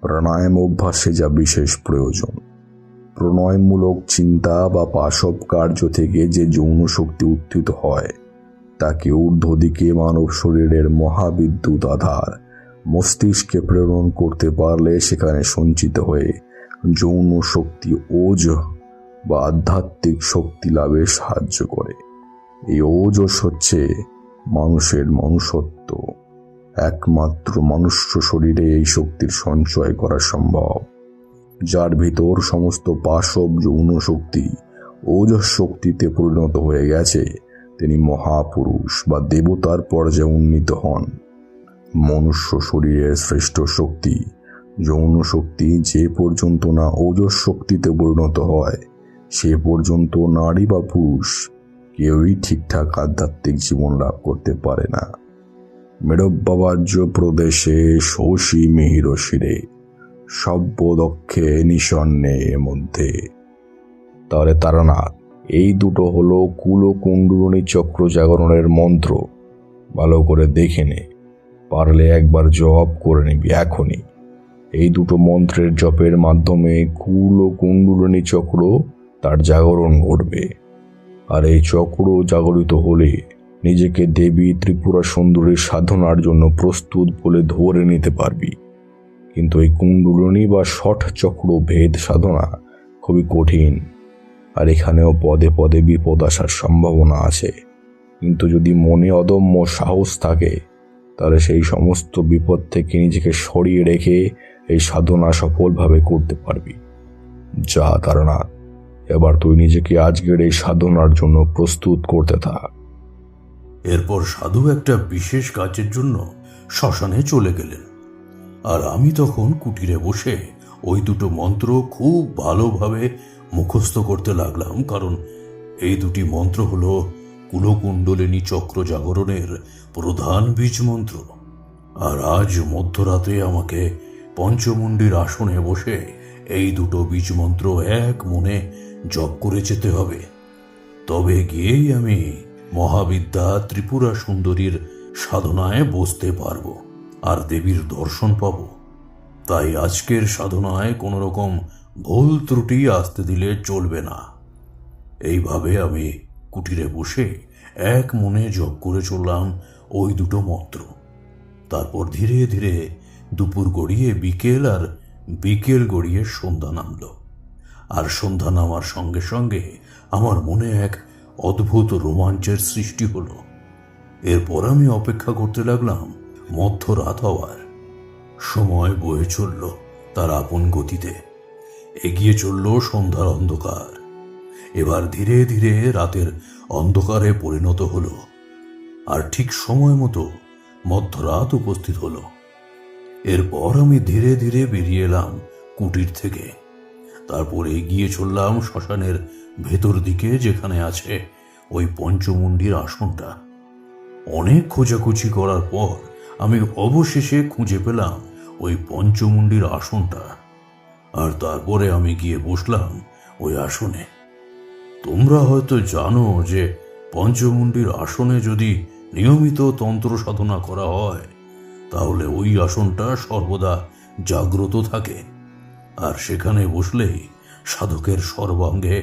প্রাণায়াম অভ্যাসে যা বিশেষ প্রয়োজন। প্রণয়মূলক চিন্তা বা পাশব কার্য থেকে যে যৌন শক্তি উত্থিত হয় তাকে ঊর্ধ্ব দিকে মানব শরীরের মহাবিদ্যুৎ আধার মস্তিষ্কে প্রেরণ করতে পারলে সেখানে সঞ্চিত হয়ে যৌন শক্তি ওজ বা আধ্যাত্মিক শক্তি লাভে সাহায্য করে। এই ওজস হচ্ছে মানুষের মনুষ্যত্ব। একমাত্র মনুষ্য শরীরে এই শক্তির সঞ্চয় করা সম্ভব। যার ভিতর সমস্ত পাশব যৌন শক্তি ওজস শক্তিতে পরিণত হয়ে গেছে তিনি মহাপুরুষ বা দেবতার পর্যায়ে উন্নীত হন। মনুষ্য শরীরের শ্রেষ্ঠ শক্তি যৌন শক্তি যে পর্যন্ত না ওজস শক্তিতে পরিণত হয় সে পর্যন্ত নারী বা পুরুষ কেউই ঠিকঠাক আধ্যাত্মিক জীবন লাভ করতে পারে না। মেডব্বাবাজ্য প্রদেশে শশী মিহির শিরে সভ্য দক্ষে নিঃসন্নে মধ্যে। তাহলে তারানাথ, এই দুটো হলো কুল ও কুণ্ডলিনী চক্র জাগরণের মন্ত্র। ভালো করে দেখে নে, পারলে একবার জপ করে নিবি এখনই। এই দুটো মন্ত্রের জপের মাধ্যমে কুল ও কুণ্ডলিনী চক্র তার জাগরণ ঘটবে। আর এই চক্র জাগরিত হলে নিজেকে দেবী ত্রিপুরা সুন্দরীর সাধনার জন্য প্রস্তুত বলে ধরে নিতে পারবি। কিন্তু এই কুণ্ডলিনী বা ষট চক্র ভেদ সাধনা খুবই কঠিন, আর এখানেও পদে পদে বিপদ আসার সম্ভাবনা আছে। কিন্তু যদি মনে অদম্য সাহস থাকে তাহলে সেই সমস্ত বিপদ থেকে নিজেকে সরিয়ে রেখে এই সাধনা সফলভাবে করতে পারবি। যা তারানাথ, এবার তুই নিজেকে আজকের এই সাধনার জন্য প্রস্তুত করতে থাক। এরপর সাধু একটা বিশেষ কাজের জন্য শ্মশানে চলে গেলেন, আর আমি তখন কুটিরে বসে ওই দুটো মন্ত্র খুব ভালোভাবে মুখস্থ করতে লাগলাম। কারণ এই দুটি মন্ত্র হলো কুলকুণ্ডলিনী চক্র জাগরণের প্রধান বীজ মন্ত্র। আর আজ মধ্যরাতে আমাকে পঞ্চমুণ্ডির আসনে বসে এই দুটো বীজ মন্ত্র এক মনে জপ করে যেতে হবে। তবে গিয়েই আমি মহাবিদ্যা ত্রিপুরা সুন্দরীর সাধনায় বসতে পারবো আর দেবীর দর্শন পাব। তাই আজকের সাধনায় কোনো রকম ভুল ত্রুটি আসতে দিলে চলবে না। এইভাবে আমি কুটিরে বসে এক মনে জপ করে চললাম ওই দুটো মন্ত্র। তারপর ধীরে ধীরে দুপুর গড়িয়ে বিকেল, আর বিকেল গড়িয়ে সন্ধ্যা নামল। আর সন্ধ্যা নামার সঙ্গে সঙ্গে আমার মনে এক অদ্ভুত রোমাঞ্চের সৃষ্টি হলো। এরপর আমি অপেক্ষা করতে লাগলাম মধ্যরাত হওয়ার। সময় বয়ে চলল তার আপন গতিতে। এগিয়ে চলল সন্ধ্যার অন্ধকার। এবার ধীরে ধীরে রাতের অন্ধকারে পরিণত হলো, আর ঠিক সময় মতো মধ্যরাত উপস্থিত হলো। এরপর আমি ধীরে ধীরে বেরিয়ে এলাম কুটির থেকে। তারপর এগিয়ে চললাম শ্মশানের ভেতর দিকে, যেখানে আছে ওই পঞ্চমুণ্ডির আসনটা। অনেক খোঁজাখুঁজি করার পর আমি অবশেষে খুঁজে পেলাম ওই পঞ্চমুণ্ডির আসনটা। আর তারপরে আমি গিয়ে বসলাম ওই আসনে। তোমরা হয়তো জানো যে পঞ্চমুণ্ডির আসনে যদি নিয়মিত তন্ত্র সাধনা করা হয় তাহলে ওই আসনটা সর্বদা জাগ্রত থাকে, আর সেখানে বসলেই সাধকের সর্বাঙ্গে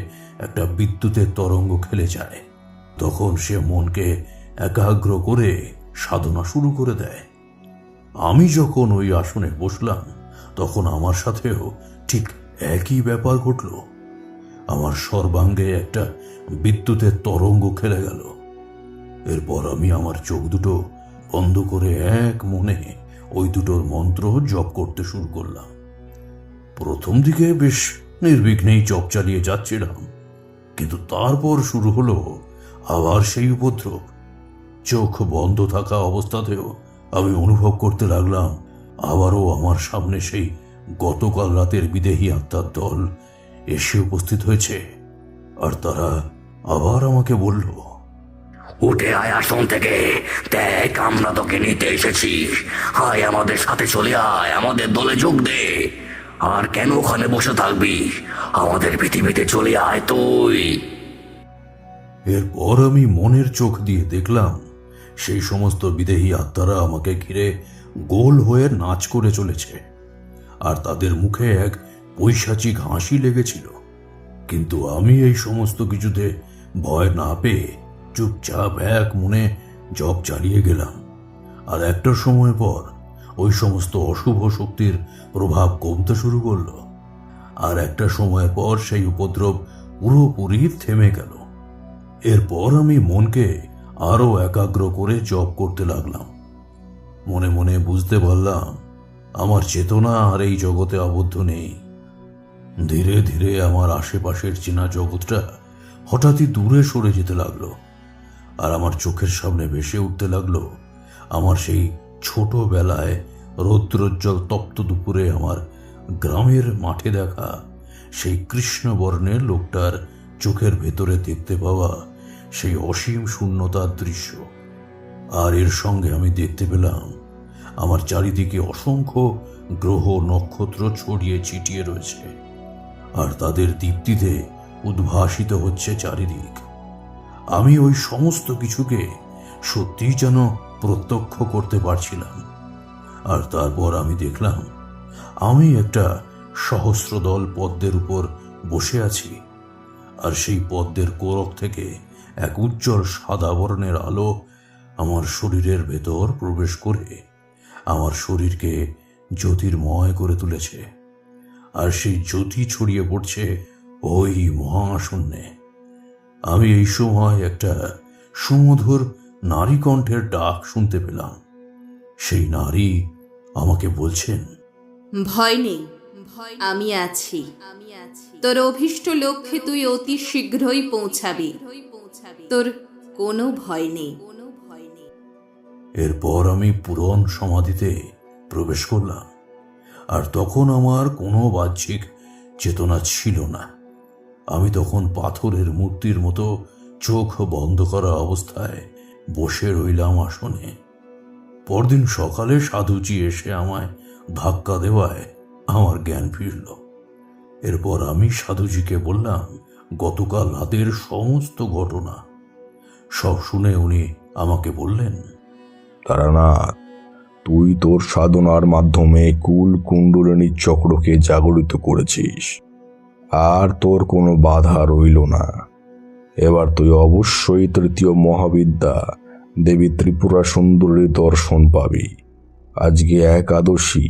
একটা বিদ্যুতের তরঙ্গ খেলে যায়। তখন সে মনকে একাগ্র করে সাধনা শুরু করে দেয়। আমি যখন ওই আসনে বসলাম তখন আমার সাথেও ঠিক একই ব্যাপার ঘটল। আমার সর্বাঙ্গে একটা বিদ্যুতের তরঙ্গ খেলে গেল। এরপর আমি আমার চোখ দুটো বন্ধ করে এক মনে ওই দুটোর মন্ত্র জপ করতে শুরু করলাম। প্রথম দিকে বেশ নির্বিঘ্নেই জপ চালিয়ে যাচ্ছিলাম, কিন্তু তারপর শুরু হলো আবার সেই উপদ্রব। চোখ বন্ধ থাকা অবস্থাতেও আমি অনুভব করতে লাগলাম আবারও আমার সামনে সেই গতকাল রাতের বিদেহী আত্মার দল এসে উপস্থিত হয়েছে। আর তারা আবার আমাকে বলল, উঠে আয় আসন থেকে, দেখ আমরা তোকে নিতে এসেছি, আয় আমাদের সাথে চলে আয়, আমাদের দলে যোগ দে। আর কেন ওখানে বসে থাকবি, আমাদের পৃথিবীতে চলে আয় তুই। এরপর আমি মনের চোখ দিয়ে দেখলাম সেই সমস্ত বিদেহী আত্মারা আমাকে ঘিরে গোল হয়ে নাচ করে চলেছে, আর তাদের মুখে এক পৈশাচিক হাসি লেগেছিল। কিন্তু আমি এই সমস্ত কিছুতে ভয় না পেয়ে চুপচাপ এক মনে জপ চালিয়ে গেলাম। আর একটা সময় পর ওই সমস্ত অশুভ শক্তির প্রভাব কমতে শুরু করলো, আর একটা সময় পর সেই উপদ্রব পুরোপুরি থেমে গেল। এরপর আমি মনকে আরো একাগ্র করে জপ করতে লাগলাম। মনে মনে বুঝতে পারলাম আমার চেতনা আর এই জগতে আবদ্ধ নেই। ধীরে ধীরে আমার আশেপাশের চেনা জগৎটা হঠাৎই দূরে সরে যেতে লাগলো, আর আমার চোখের সামনে ভেসে উঠতে লাগলো আমার সেই ছোটবেলায় রৌদ্রোজ্জ্বল তপ্ত দুপুরে আমার গ্রামের মাঠে দেখা সেই কৃষ্ণবর্ণের লোকটার চোখের ভেতরে দেখতে পাওয়া সেই অসীম শূন্যতার দৃশ্য। আর এর সঙ্গে আমি দেখতে পেলাম আমার চারিদিকে অসংখ্য গ্রহ নক্ষত্র ছড়িয়ে ছিটিয়ে রয়েছে, আর তাদের দীপ্তিতে উদ্ভাসিত হচ্ছে চারিদিক। আমি ওই সমস্ত কিছুকে সত্যি যেন প্রত্যক্ষ করতে পারছিলাম। আর তারপর আমি দেখলাম আমি একটা সহস্রদল পদ্মের উপর বসে আছি, আর সেই পদ্মের কোরক থেকে এক উজ্জ্বল সাদা বর্ণের আলো আমার শরীরের ভেতর প্রবেশ করে আমার শরীরকে জ্যোতির্ময় করে তুলেছে। আর সেই জ্যোতি ছড়িয়ে পড়ছে ওই মহাশূন্যে। আমি এই সময় একটা সুমধুর নারী কণ্ঠের ডাক শুনতে পেলাম। সেই নারী আমাকে বলছেন, ভয় নেই, আমি আছি। তোর অভীষ্ট লক্ষ্যে তুই অতি শীঘ্রই পৌঁছাবি, তোর কোনো ভয় নেই। এরপর আমি পূরণ সমাধিতে প্রবেশ করলাম, আর তখন আমার কোনো বাহ্যিক চেতনা ছিল না। আমি তখন পাথরের মূর্তির মতো চোখ বন্ধ করা অবস্থায় বসে রইলাম আসনে। পরদিন সকালে সাধুজি এসে আমায় ধাক্কা দেওয়ায় আমার জ্ঞান ফিরল। এরপর আমি সাধুজিকে বললাম গতকাল রাতের সমস্ত ঘটনা সব শুনে উনি আমাকে বললেন, তারানাথ, তুই তোর সাধনার মাধ্যমে কুল কুণ্ডলিনী চক্রকে জাগরিত করেছিস, আর তোর কোনো বাধা রইল না। এবার তুই অবশ্যই তৃতীয় মহাবিদ্যা দেবী ত্রিপুরা সুন্দরীর দর্শন পাবি। আজকে একাদশী,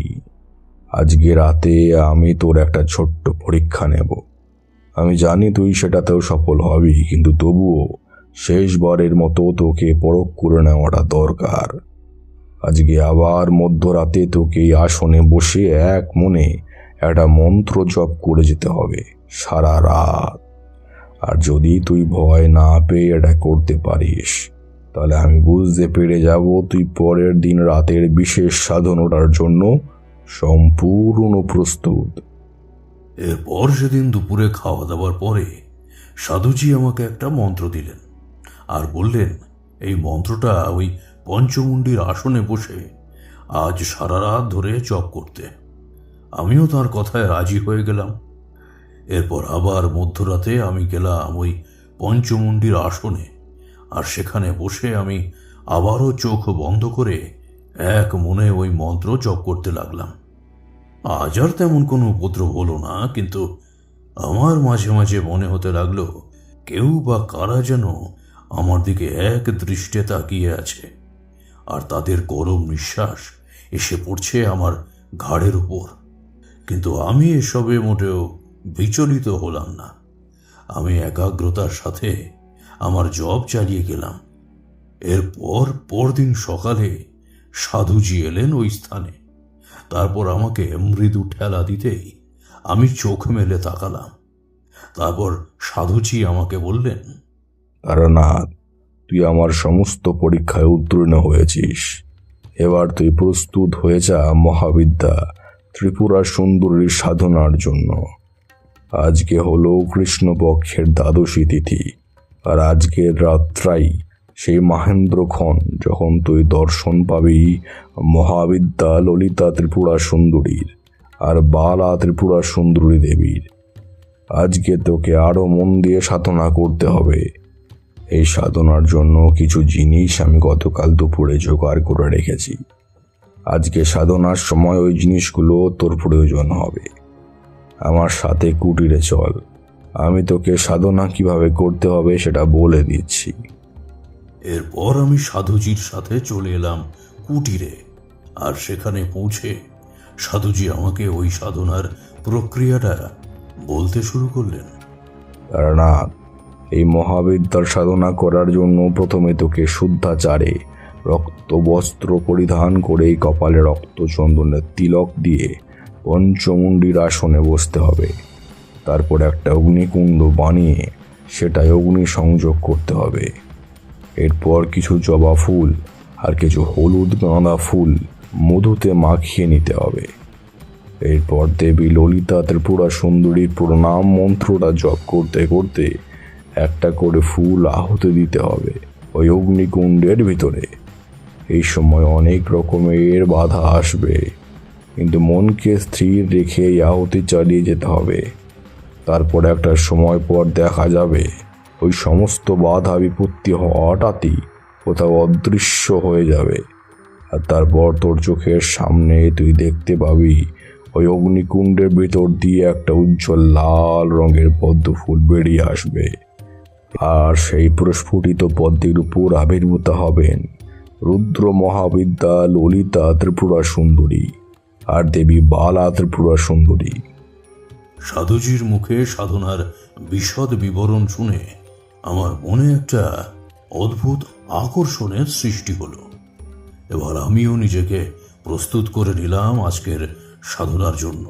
আজকে রাতে আমি তোর একটা ছোট্ট পরীক্ষা নেব। আমি জানি তুই সেটাতেও সফল হবি, কিন্তু তবুও শেষবারের মতো তোকে পরখ করে নেওয়াটা দরকার। আজকে আবার মধ্যরাতে তোকে এই আসনে বসে এক মনে একটা মন্ত্র জপ করে যেতে হবে সারা রাত। আর যদি তুই ভয় না পেয়ে এটা করতে পারিস, তাহলে আমি বুঝতে পেরে যাব তুই পরের দিন রাতের বিশেষ সাধনাটার জন্য সম্পূর্ণ প্রস্তুত। এরপর সেদিন দুপুরে খাওয়া দাওয়ার পরে সাধুজি আমাকে একটা মন্ত্র দিলেন আর বললেন, এই মন্ত্রটা ওই পঞ্চমুণ্ডির আসনে বসে আজ সারা রাত ধরে জপ করতে। আমিও তার কথায় রাজি হয়ে গেলাম। এরপর আবার মধ্যরাতে আমি গেলাম ওই পঞ্চমুণ্ডির আসনে, আর সেখানে বসে আমি আবারও চোখ বন্ধ করে এক মনে ওই মন্ত্র জপ করতে লাগলাম। আজ আর তেমন কোনো উপদ্রব হলো না, কিন্তু আমার মাঝে মাঝে মনে হতে লাগলো কেউ বা কারা যেন আমার দিকে এক দৃষ্টে তাকিয়ে আছে, আর তাদের গরম নিঃশ্বাস এসে পড়ছে আমার ঘাড়ের উপর। কিন্তু আমি এসবে মোটেও বিচলিত হলাম না। আমি একাগ্রতার সাথে আমার জপ চালিয়ে গেলাম। এরপর পরদিন সকালে সাধুজি এলেন ওই স্থানে। তারপর আমাকে মৃদু ঠেলা দিতেই আমি চোখ মেলে তাকালাম। তারপর সাধুজি আমাকে বললেন, তারানাথ, তুই আমার সমস্ত পরীক্ষায় উত্তীর্ণ হয়েছিস। এবার তুই প্রস্তুত হয়ে যা মহাবিদ্যা ত্রিপুরা সুন্দরীর সাধনার জন্য। আজকে হলো কৃষ্ণপক্ষের দ্বাদশী তিথি, আর আজকের রাত্রাই সেই মহেন্দ্রক্ষণ যখন তুই দর্শন পাবি মহাবিদ্যা ললিতা ত্রিপুরা সুন্দরীর আর বালা ত্রিপুরা সুন্দরী দেবীর। আজকে তোকে আরো মন দিয়ে সাধনা করতে হবে। এই সাধনার জন্য কিছু জিনিস আমি গতকাল দুপুরে জোগাড় করে রেখেছি। আজকে সাধনার সময় ওই জিনিসগুলো তোর প্রয়োজন হবে। আমার সাথে কুটিরে চল, আমি তোকে সাধনা কিভাবে করতে হবে সেটা বলে দিচ্ছি। এরপর আমি সাধুজির সাথে চলে এলাম কুটিরে, আর সেখানে পৌঁছে সাধুজি আমাকে ওই সাধনার প্রক্রিয়াটা বলতে শুরু করলেন। তারানাথ, এই মহাবিদ্যার সাধনা করার জন্য প্রথমে তোকে শুদ্ধাচারে রক্ত বস্ত্র পরিধান করে কপালে রক্ত চন্দনের তিলক দিয়ে পঞ্চমুণ্ডির আসনে বসতে হবে। তারপর একটা অগ্নিকুণ্ড বানিয়ে সেটায় অগ্নি সংযোগ করতে হবে। এরপর কিছু জবা ফুল আর কিছু হলুদ গাঁদা ফুল মধুতে মাখিয়ে নিতে হবে। এরপর দেবী ললিতা ত্রিপুরা সুন্দরীর প্রণাম মন্ত্রটা জপ করতে করতে একটা করে ফুল আহুতি দিতে হবে ওই অগ্নিকুণ্ডের ভিতরে। এই সময় অনেক রকমের বাধা আসবে, কিন্তু মনকে স্থির রেখে এই আহুতি চালিয়ে যেতে হবে। তারপর একটা সময় পর দেখা যাবে ওই সমস্ত বাধা বিপত্তি হঠাৎই কোথাও অদৃশ্য হয়ে যাবে, আর তারপর তোর চোখের সামনে তুই দেখতে পাবি ওই অগ্নিকুণ্ডের ভিতর দিয়ে একটা উজ্জ্বল লাল রঙের পদ্ম ফুল বেরিয়ে আসবে, আর সেই প্রস্ফুটিত পদ্মের উপর আবির্ভূত হবেন রুদ্র মহাবিদ্যা ললিতা ত্রিপুরা সুন্দরী আর দেবী বালা ত্রিপুরা সুন্দরী। সাধুজির মুখে সাধনার বিশদ বিবরণ শুনে আমার মনে একটা অদ্ভুত আকর্ষণের সৃষ্টি হলো। এবার আমিও নিজেকে প্রস্তুত করে নিলাম আজকের সাধনার জন্য।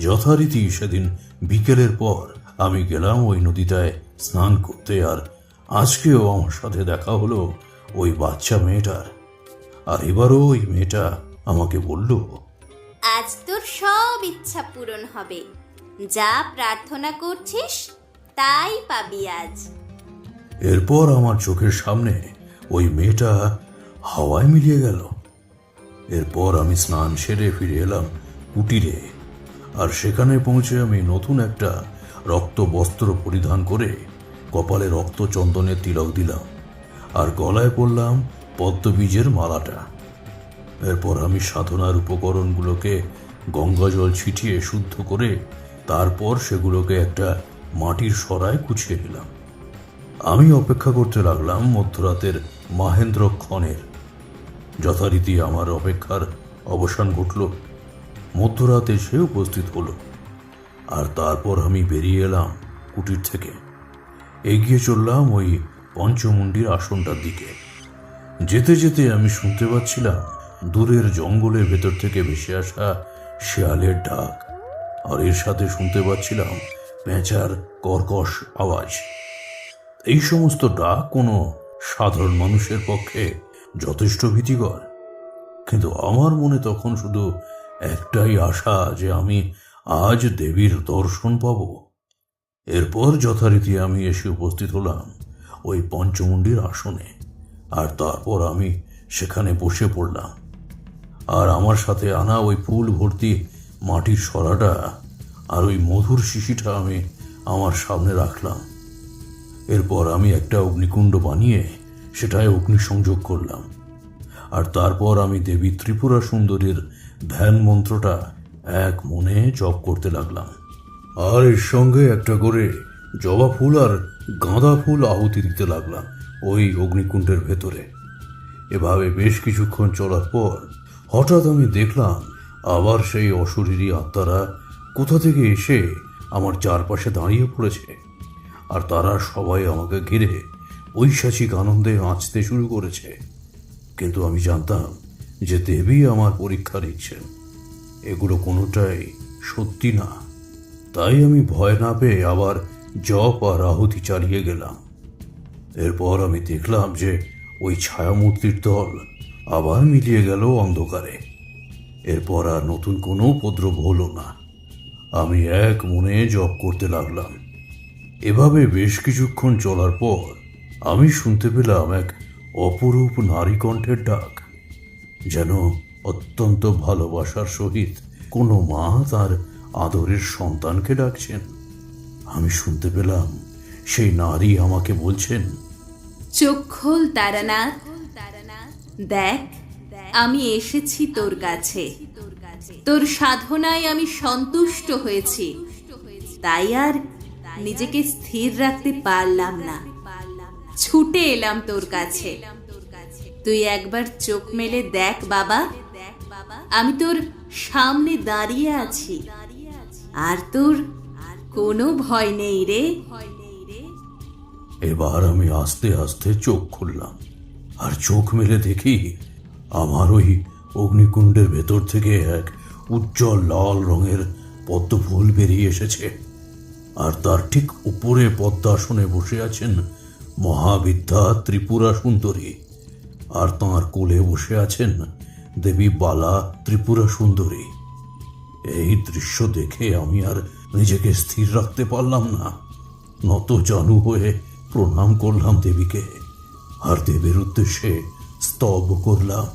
যথারীতি সেদিন বিকেলের পর আমি গেলাম ওই নদীটায় স্নান করতে, আর আজকেও আমার সাথে দেখা হলো ওই বাচ্চা মেয়েটার। আর এবারও ওই মেয়েটা আমাকে বলল, আজ তোর সব ইচ্ছা পূরণ হবে, যা প্রার্থনা করছিস তাই পাবি আজ। এরপর আমার চোখের সামনে ওই মেয়েটা হাওয়ায় মিলিয়ে গেল। এরপর আমি স্নান সেরে ফিরে এলাম কুটিরে, আর সেখানে পৌঁছে আমি নতুন একটা রক্ত বস্ত্র পরিধান করে কপালে রক্ত চন্দনের তিলক দিলাম আর গলায় পরলাম পদ্মবীজের মালাটা। এরপর আমি সাধনার উপকরণগুলোকে গঙ্গাজল ছিটিয়ে শুদ্ধ করে তারপর সেগুলোকে একটা মাটির সরায় গুছিয়ে নিলাম। আমি অপেক্ষা করতে লাগলাম মধ্যরাতের মাহেন্দ্রক্ষণের। যথারীতি আমার অপেক্ষার অবসান ঘটল। মধ্যরাতে সে উপস্থিত হলো আর তারপর আমি বেরিয়ে এলাম কুটির থেকে। এগিয়ে চললাম ওই পঞ্চমুণ্ডির আসনটার দিকে। যেতে যেতে আমি শুনতে পাচ্ছিলাম দূরের জঙ্গলের ভেতর থেকে ভেসে আসা শেয়ালের ডাক, আর এর সাথে শুনতে পাচ্ছিলাম পেঁচার কর্কশ আওয়াজ। এই সমস্ত ডাক কোনো সাধারণ মানুষের পক্ষে যথেষ্ট ভীতিকর, কিন্তু আমার মনে তখন শুধু একটাই আশা যে আমি আজ দেবীর দর্শন পাব। এরপর যথারীতি আমি এসে উপস্থিত হলাম ওই পঞ্চমুণ্ডির আসনে, আর তারপর আমি সেখানে বসে পড়লাম আর আমার সাথে আনা ওই ফুল ভর্তি মাটির সরাটা আর ওই মধুর শিশিটা আমি আমার সামনে রাখলাম। এরপর আমি একটা অগ্নিকুণ্ড বানিয়ে সেটায় অগ্নিসংযোগ করলাম, আর তারপর আমি দেবী ত্রিপুরা সুন্দরীর ধ্যান মন্ত্রটা এক মনে জপ করতে লাগলাম। আর এর সঙ্গে একটা করে জবা ফুল আর গাঁদা ফুল আহুতি দিতে লাগলাম ওই অগ্নিকুণ্ডের ভেতরে। এভাবে বেশ কিছুক্ষণ চলার পর হঠাৎ আমি দেখলাম আবার সেই অশরীরী আত্মারা কোথা থেকে এসে আমার চারপাশে দাঁড়িয়ে পড়েছে, আর তারা সবাই আমাকে ঘিরে ঐশাসিক আনন্দে নাচতে শুরু করেছে। কিন্তু আমি জানতাম যে দেবী আমার পরীক্ষা নিচ্ছেন, এগুলো কোনোটাই সত্যি না। তাই আমি ভয় না পেয়ে আবার জপ আর আহুতি চালিয়ে গেলাম। এরপর আমি দেখলাম যে ওই ছায়ামূর্তির দল আবার মিলিয়ে গেল অন্ধকারে। এরপর আর নতুন কোনো উপদ্রব হলো না। আমি এক মনে জপ করতে লাগলাম। এভাবে বেশ কিছুক্ষণ চলার পর আমি শুনতে পেলাম এক অপরূপ নারী কণ্ঠের ডাক, যেন অত্যন্ত ভালোবাসার সহিত কোনো মা তার আদরের সন্তানকে ডাকছেন। আমি শুনতে পেলাম সেই নারী আমাকে বলছেন, চোখ খোল তারানাথ, দেখ আমি এসেছি তোর কাছে। তোর সাধনায় আমি সন্তুষ্ট হয়েছি, তাই আর নিজেকে স্থির রাখতে পারলাম না, ছুটে এলাম তোর কাছে। তুই একবার চোখ মেলে দেখ বাবা, আমি তোর সামনে দাঁড়িয়ে আছি, আর তোর কোনো ভয় নেই রে। এবার আমি আস্তে আস্তে চোখ খুললাম, আর চোখ মেলে দেখি আমার ওই অগ্নিকুণ্ডের ভেতর থেকে এক উজ্জ্বল লাল রঙের পদ্ম ফুল বেরিয়ে এসেছে, আর তার ঠিক উপরে পদ্মাসনে বসে আছেন মহাবিদ্যা ত্রিপুরা সুন্দরী, আর তাঁর কোলে বসে আছেন দেবী বালা ত্রিপুরা সুন্দরী। এই দৃশ্য দেখে আমি আর নিজেকে স্থির রাখতে পারলাম না। নত জানু হয়ে প্রণাম করলাম দেবীকে, আর দেবীর উদ্দেশ্যে স্তব করলাম।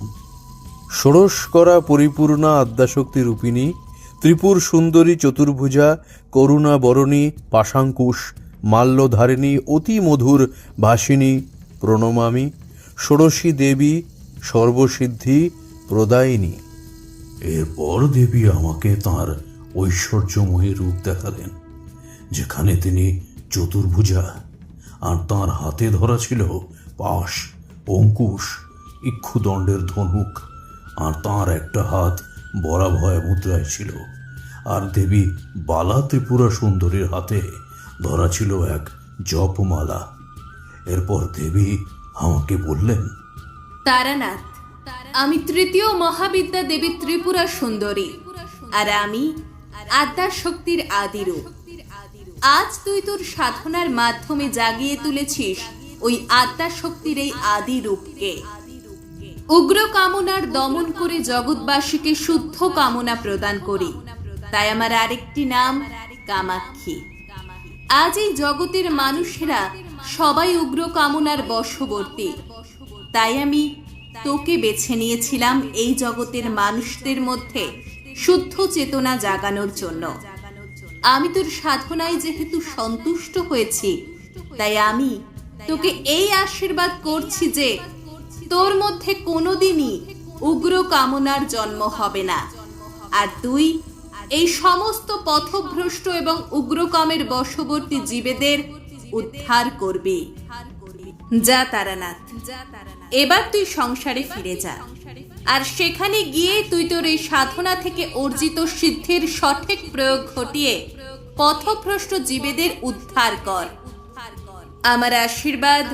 ষোড়শ করা পরিপূর্ণা আদ্যাশক্তি রূপিণী ত্রিপুর সুন্দরী চতুর্ভুজা করুণা বরণী পাশাঙ্কুশ মাল্যধারিণী অতি মধুর ভাসিনী প্রণমামি ষোড়শী দেবী সর্বসিদ্ধি প্রদায়িনী। এরপর দেবী আমাকে তাঁর ঐশ্বর্যময়ী রূপ দেখালেন, যেখানে তিনি চতুর্ভুজা, আর তাঁর হাতে ধরা ছিল পাশ, অঙ্কুশ, ইক্ষুদণ্ডের ধনুক, আর তাঁর একটা হাত বরাভয় মুদ্রায় ছিল, আর দেবী বালা ত্রিপুরা সুন্দরীর হাতে ধরা ছিল এক জপমালা। এরপর দেবী আমাকে বললেন, তারানাথ, আমি তৃতীয় মহাবিদ্যা দেবী ত্রিপুরা সুন্দরী, আর আমি আদ্যাশক্তির আদিরূপ। আজ তুই তোর সাধনার মাধ্যমে জাগিয়ে তুলেছিস ওই আদ্যাশক্তির এই আদি রূপকে। উগ্র কামনার দমন করে জগৎবাসীকে শুদ্ধ কামনা প্রদান করি, তাই আমার আরেকটি নাম কামাক্ষী। আজ এই জগতের মানুষেরা সবাই উগ্র কামনার বশবর্তী, তাই আমি তোকে বেছে নিয়েছিলাম এই জগতের মানুষদের মধ্যে শুদ্ধ চেতনা জাগানোর জন্য। আমি তোর সাধনায় যেহেতু সন্তুষ্ট হয়েছি, তাই আমি তোকে এই আশীর্বাদ করছি যে তোর মধ্যে কোনোদিনই উগ্র কামনার জন্ম হবে না, আর তুই এই সমস্ত পথভ্রষ্ট এবং উগ্রকামের বশবর্তী জীবেদের উদ্ধার করবি। যা তারানাথ, এবার তুই সংসারে ফিরে যা, আর সেখানে গিয়ে তুই তোর এই সাধনা থেকে অর্জিত সিদ্ধির সঠিক প্রয়োগ ঘটিয়ে পথভ্রষ্ট জীবেদের উদ্ধার কর। আমার আশীর্বাদ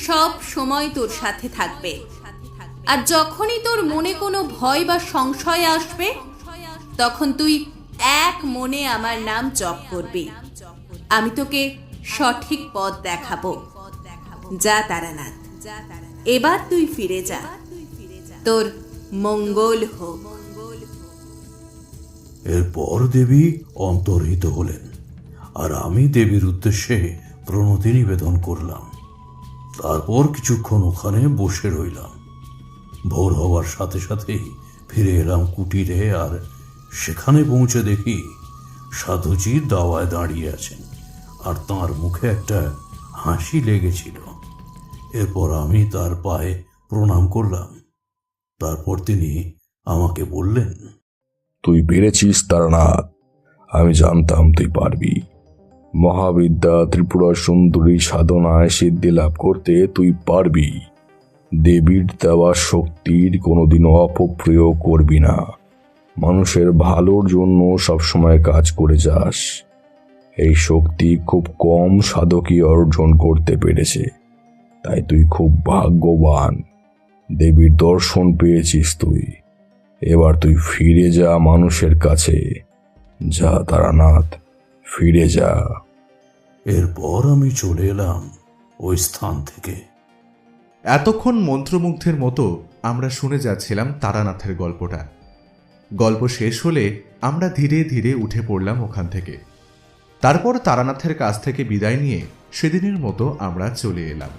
সব সময় তোর সাথে থাকবে, আর যখনই তোর মনে কোনো ভয় বা সংশয় আসবে, তখন তুই এক মনে আমার নাম জপ করবি। আমি তোকে সঠিক পথ দেখাবো। যা তারানাথ, এবার তুই ফিরে যা, তোর মঙ্গল হোক। এরপর দেবী অন্তর্হিত হলেন, আর আমি দেবীর উদ্দেশ্যে প্রণতি নিবেদন করলাম। তারপর কিছুক্ষণ ওখানে বসে রইলাম। ভোর হওয়ার সাথে সাথেই ফিরে এলাম কুটিরে, আর সেখানে পৌঁছে দেখি সাধুজি দাওয়ায় দাঁড়িয়ে আছেন, আর তার মুখে একটা হাসি লেগেছিল। এরপর আমি তার পায়ে প্রণাম করলাম। তারপর তিনি আমাকে বললেন, তুই পেরেছিস তারানাথ, আমি জানতাম তুই পারবি। মহাবিদ্যা ত্রিপুরা সুন্দরী সাধনায় সিদ্ধি লাভ করতে তুই পারবি। দেবীর দেওয়া শক্তির কোনোদিনও অপপ্রয়োগ করবি না। মানুষের ভালোর জন্য সবসময় কাজ করে যাস। এই শক্তি খুব কম সাধকই অর্জন করতে পেরেছে, তাই তুই খুব ভাগ্যবান। দেবীর দর্শন পেয়েছিস তুই। এবার তুই ফিরে যা মানুষের কাছে। যা তারানাথ, ফিরে যা। এরপর আমি চলে এলাম ওই স্থান থেকে। এতক্ষণ মন্ত্রমুগ্ধের মতো আমরা শুনে যাচ্ছিলাম তারানাথের গল্পটা। গল্প শেষ হলে আমরা ধীরে ধীরে উঠে পড়লাম ওখান থেকে। তারপর তারানাথের কাছ থেকে বিদায় নিয়ে সেদিনের মতো আমরা চলে এলাম।